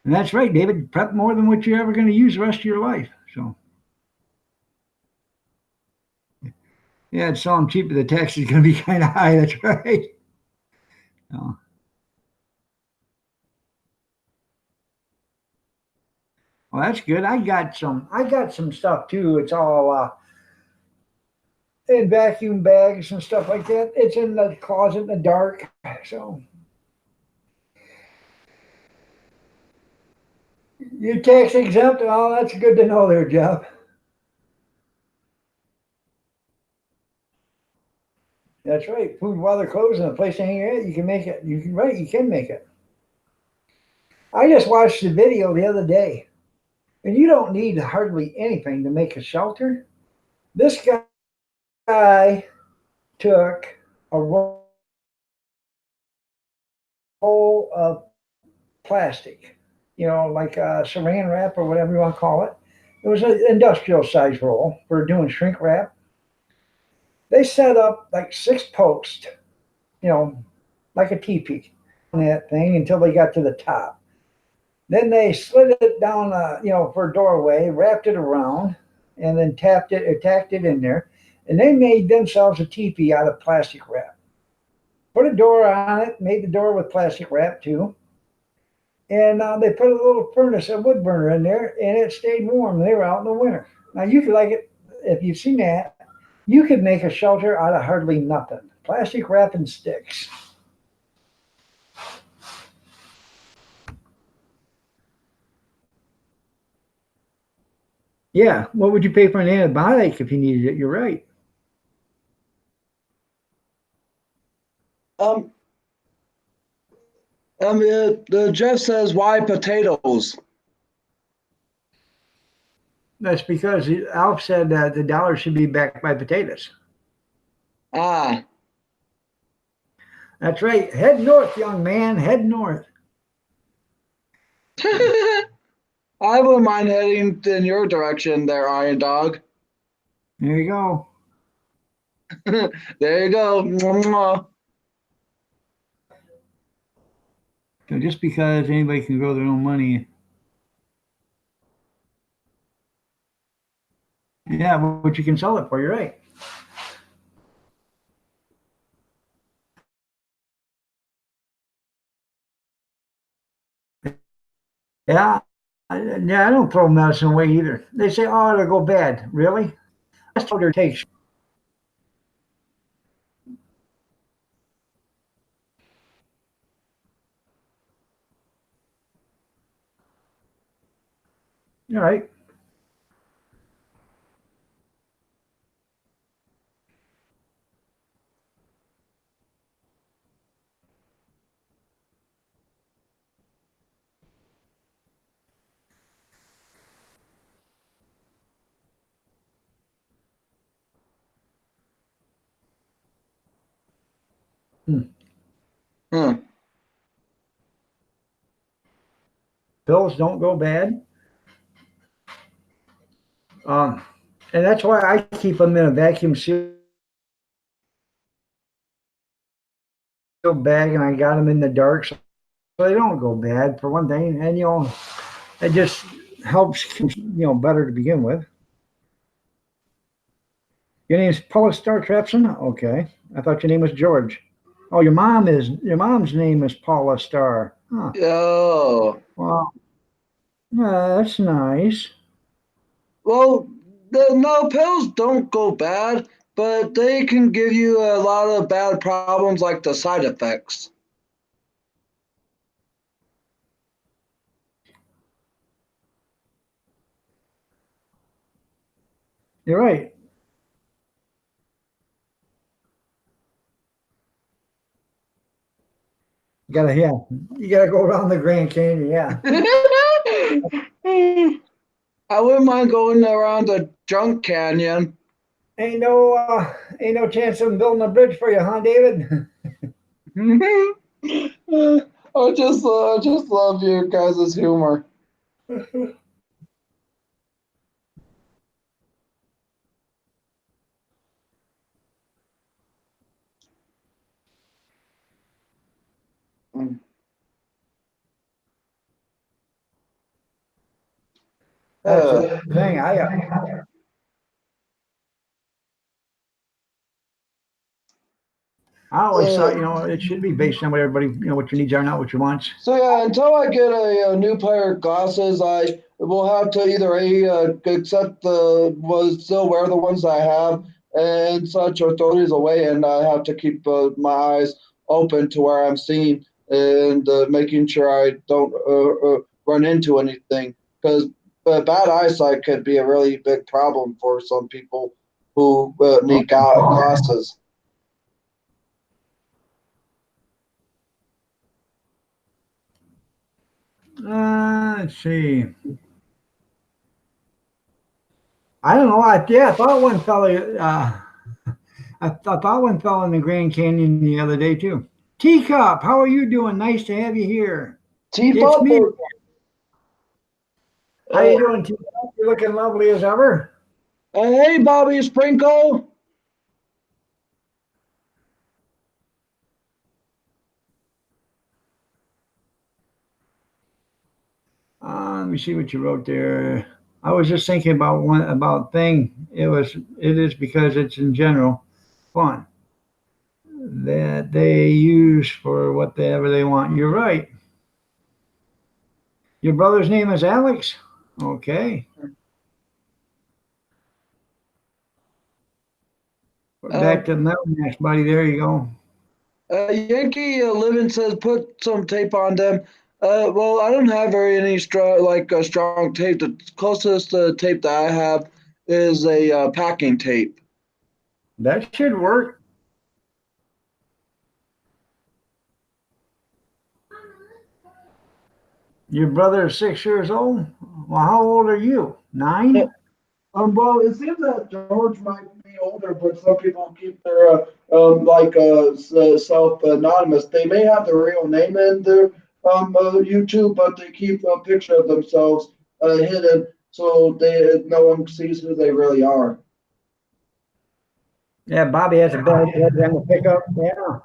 and that's right, David. Prep more than what you're ever going to use the rest of your life. So, yeah, it's selling cheap, but the tax is going to be kind of high. That's right. So, well, that's good. I got some. I got some stuff too. It's all in vacuum bags and stuff like that. It's in the closet in the dark. So you're tax exempt. Oh, that's good to know there, Jeff. That's right. Food while they're closed and the place to hang out, you can make it. You can right. You can make it. I just watched the video the other day, and you don't need hardly anything to make a shelter. This guy took a roll of plastic, like saran wrap or whatever you want to call it. It was an industrial size roll for doing shrink wrap. They set up like 6 posts, like a teepee on that thing until they got to the top. Then they slid it down, for a doorway, wrapped it around, and then tacked it in there. And they made themselves a teepee out of plastic wrap. Put a door on it, made the door with plastic wrap too. And they put a little furnace, a wood burner in there, and it stayed warm. They were out in the winter. Now you could like it if you've seen that. You could make a shelter out of hardly nothing. Plastic wrap and sticks. Yeah, what would you pay for an antibiotic if you needed it? You're right. Um, Jeff says, why potatoes? That's because Alf said that the dollar should be backed by potatoes. Ah, That's right. Head north, young man. Head north. I wouldn't mind heading in your direction there, Iron Dog. There you go. There you go. Mwah, mwah. So just because anybody can grow their own money. Yeah, what you can sell it for, you're right. Yeah, yeah, I don't throw medicine away either. They say, oh, it'll go bad. Really? That's what it takes. You're right. Hmm. Pills don't go bad. Um, and that's why I keep them in a vacuum sealed bag, and I got them in the dark so they don't go bad for one thing. And it just helps, better to begin with. Your name's Paula Star Trapson? Okay. I thought your name was George. Oh, your mom's name is Paula Star. Huh. Oh. Well, that's nice. Well, no, pills don't go bad, but they can give you a lot of bad problems like the side effects. You're right. You gotta go around the Grand Canyon. Yeah. I wouldn't mind going around the Junk Canyon. Ain't no chance of building a bridge for you, huh, David? I just love your guys' humor. That's Uh, the thing. I always thought, it should be based on what everybody, what your needs are, not what your wants. So yeah, until I get a new pair of glasses, I will have to either accept still wear the ones I have and such, or throw these away, and I have to keep my eyes open to where I'm seeing and making sure I don't run into anything, because bad eyesight could be a really big problem for some people who need glasses. Let's see. I don't know. I thought one fella. I thought one fell in the Grand Canyon the other day too. Teacup, how are you doing? Nice to have you here. It's Teacup me. or How you doing, Teacup? You're looking lovely as ever. hey, Bobby Sprinkle. Let me see what you wrote there. I was just thinking about one about thing. It is because it's in general fun that they use for whatever they want. You're right. Your brother's name is Alex? Okay. Back to Mountain Ash, buddy. There you go. Yankee Living says put some tape on them. Well, I don't have any strong tape. The closest tape that I have is a packing tape. That should work. Your brother is 6 years old? Well, how old are you? 9? Well, it seems that George might be older, but some people keep their self anonymous. They may have their real name in their YouTube, but they keep a picture of themselves hidden, so no one sees who they really are. Yeah, Bobby has a bad head to pick up. Yeah.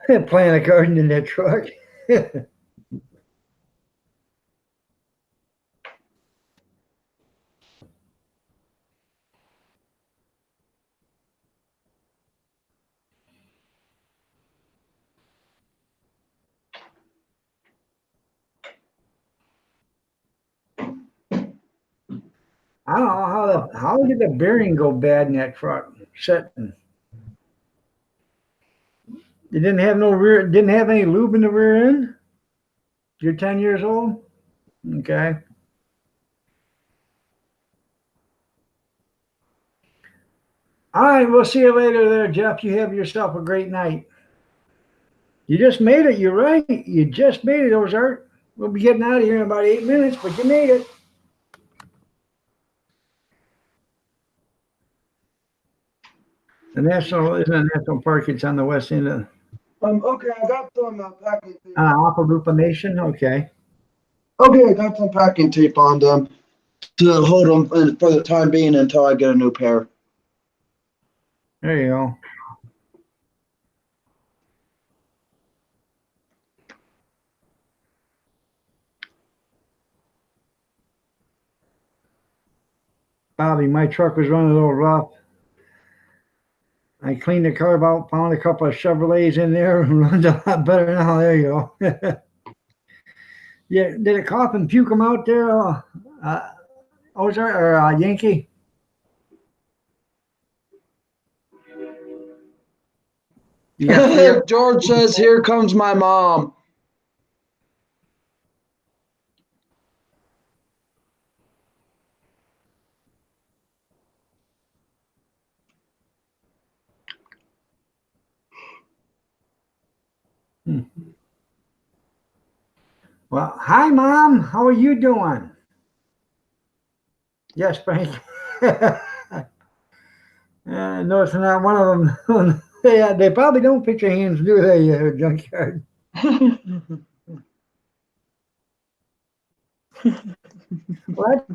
Plant a garden in that truck. I don't know how did the bearing go bad in that truck setting? You didn't have no rear, didn't have any lube in the rear end? You're 10 years old? Okay. All right, we'll see you later there, Jeff. You have yourself a great night. You just made it. You're right. You just made it, Ozark. We'll be getting out of here in about 8 minutes, but you made it. The national isn't a national park. It's on the west end of Okay, I got some packing tape. Opalupa Nation. Okay. Okay, I got some packing tape on them to hold them for the time being until I get a new pair. There you go. Bobby, my truck was running a little rough. I cleaned the carb out, found a couple of Chevrolets in there, and runs a lot better now. There you go. Yeah, did it cough and puke them out there, Ozark or Yankee? You got three. George says, "Here comes my mom." Well, hi, Mom. How are you doing? Yes, Frank. No, it's not one of them. They probably don't put your hands, do they, junkyard? Well,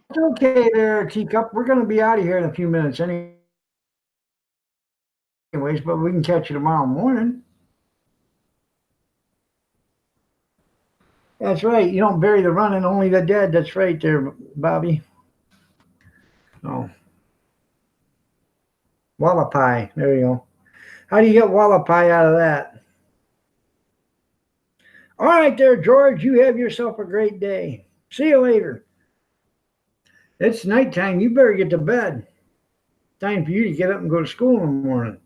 that's okay there, Teacup. We're going to be out of here in a few minutes anyways, but we can catch you tomorrow morning. That's right. You don't bury the running, only the dead. That's right there, Bobby. Oh. Wallapai. There you go. How do you get Wallapai out of that? All right there, George. You have yourself a great day. See you later. It's nighttime. You better get to bed. Time for you to get up and go to school in the morning.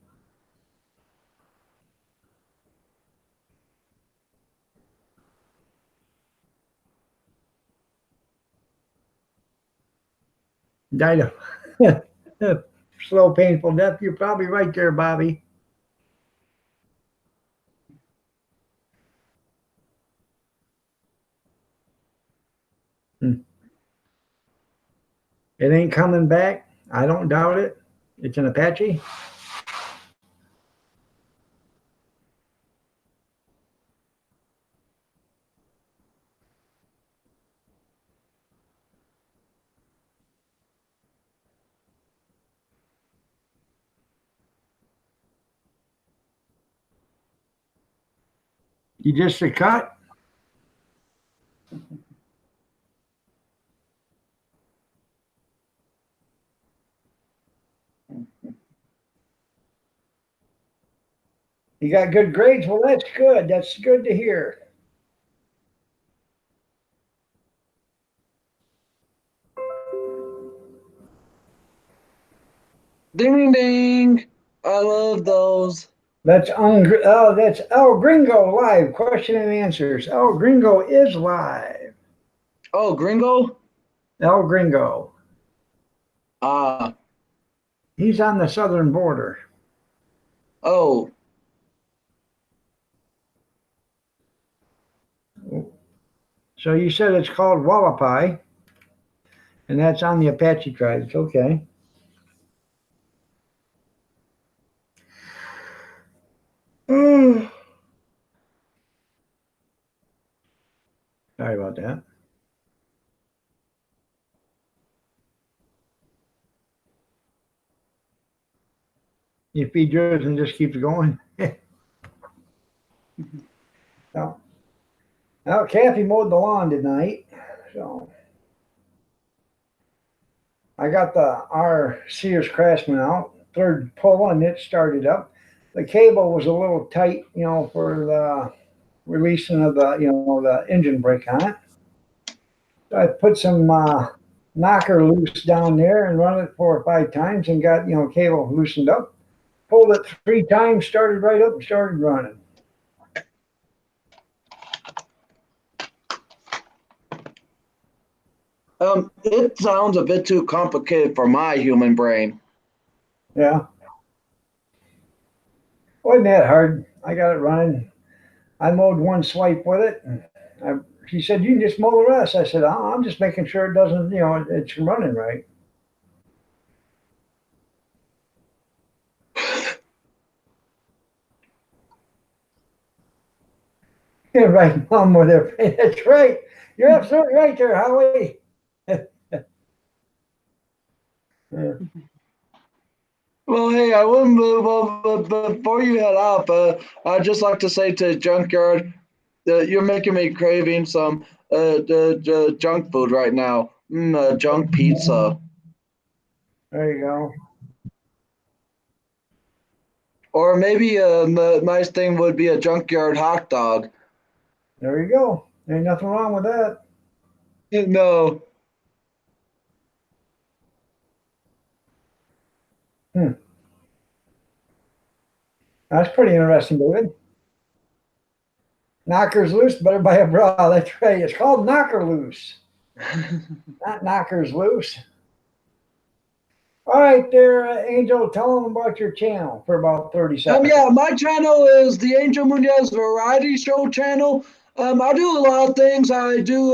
Died of slow, painful death. You're probably right there, Bobby. It ain't coming back. I don't doubt it. It's an Apache. You just a cut? You got good grades? Well, that's good. That's good to hear. Ding, ding, ding. I love those. That's El Gringo live. Question and answers. El Gringo is live. Oh, Gringo? El Gringo. Ah. He's on the southern border. Oh. So you said it's called Wallapai, and that's on the Apache tribes. Okay. Sorry about that. You feed yours and just keeps going. Well, Kathy mowed the lawn tonight, so I got our Sears Craftsman out, third pull, and it started up. The cable was a little tight, for the releasing of the engine brake on it. So I put some knocker loose down there and run it 4 or 5 times and got cable loosened up. Pulled it 3 times, started right up and started running. It sounds a bit too complicated for my human brain. Yeah. Wasn't that hard. I got it running. I mowed 1 swipe with it. And she said, "You can just mow the rest." I said, "Oh, I'm just making sure it doesn't, it's running right." Yeah, right, Mom, with her. That's right. You're absolutely right there, Howie. Yeah. Well, hey, I wouldn't. But before you head out, I'd just like to say to Junkyard that you're making me craving some the junk food right now. Junk pizza, There you go. or maybe a nice thing would be a Junkyard hot dog. There you go. Ain't nothing wrong with that. No. That's pretty interesting, David. Knockers loose, better buy a bra. That's right. It's called knocker loose, not knockers loose. All right, there, Angel. Tell them about your channel for about 30 seconds. Yeah, my channel is the Angel Munoz Variety Show channel. I do a lot of things. I do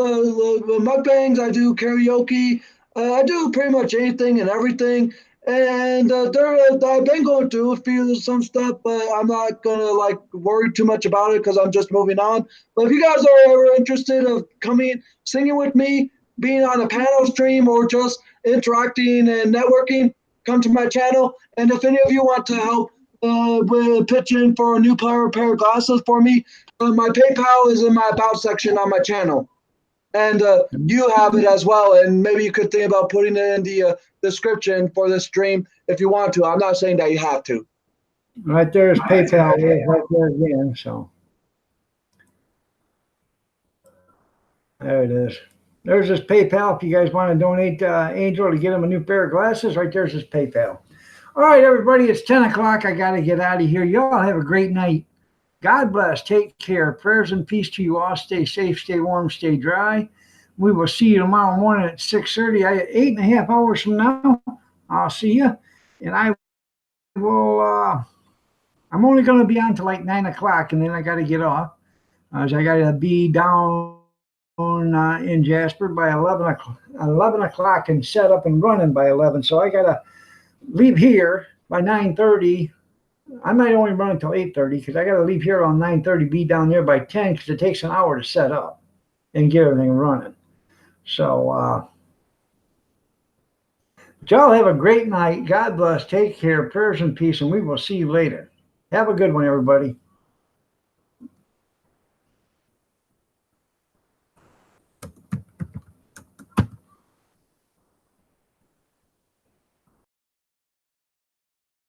mukbangs. I do karaoke. I do pretty much anything and everything. And I've been going through some stuff, but I'm not gonna worry too much about it because I'm just moving on. But if you guys are ever interested of coming, singing with me, being on a panel stream, or just interacting and networking, come to my channel. And if any of you want to help with pitch in for a new pair of glasses for me, my PayPal is in my About section on my channel. And you have it as well. And maybe you could think about putting it in the description for this stream if you want to. I'm not saying that you have to. Right there is PayPal. Right there again. So there it is. There's his PayPal. If you guys want to donate Angel to get him a new pair of glasses, right there's his PayPal. All right, everybody. It's 10 o'clock. I got to get out of here. Y'all have a great night. God bless. Take care. Prayers and peace to you all. Stay safe, stay warm, stay dry. We will see you tomorrow morning at 6:30. 8.5 hours from now, I'll see you. And I will, I'm only going to be on till like 9 o'clock, and then I got to get off. I got to be down in Jasper by 11 o'clock and set up and running by 11. So I got to leave here by 9:30. I might only run until 8:30 because I got to leave here on 9:30, be down there by 10 because it takes an hour to set up and get everything running. So, y'all have a great night. God bless. Take care. Prayers and peace, and we will see you later. Have a good one, everybody.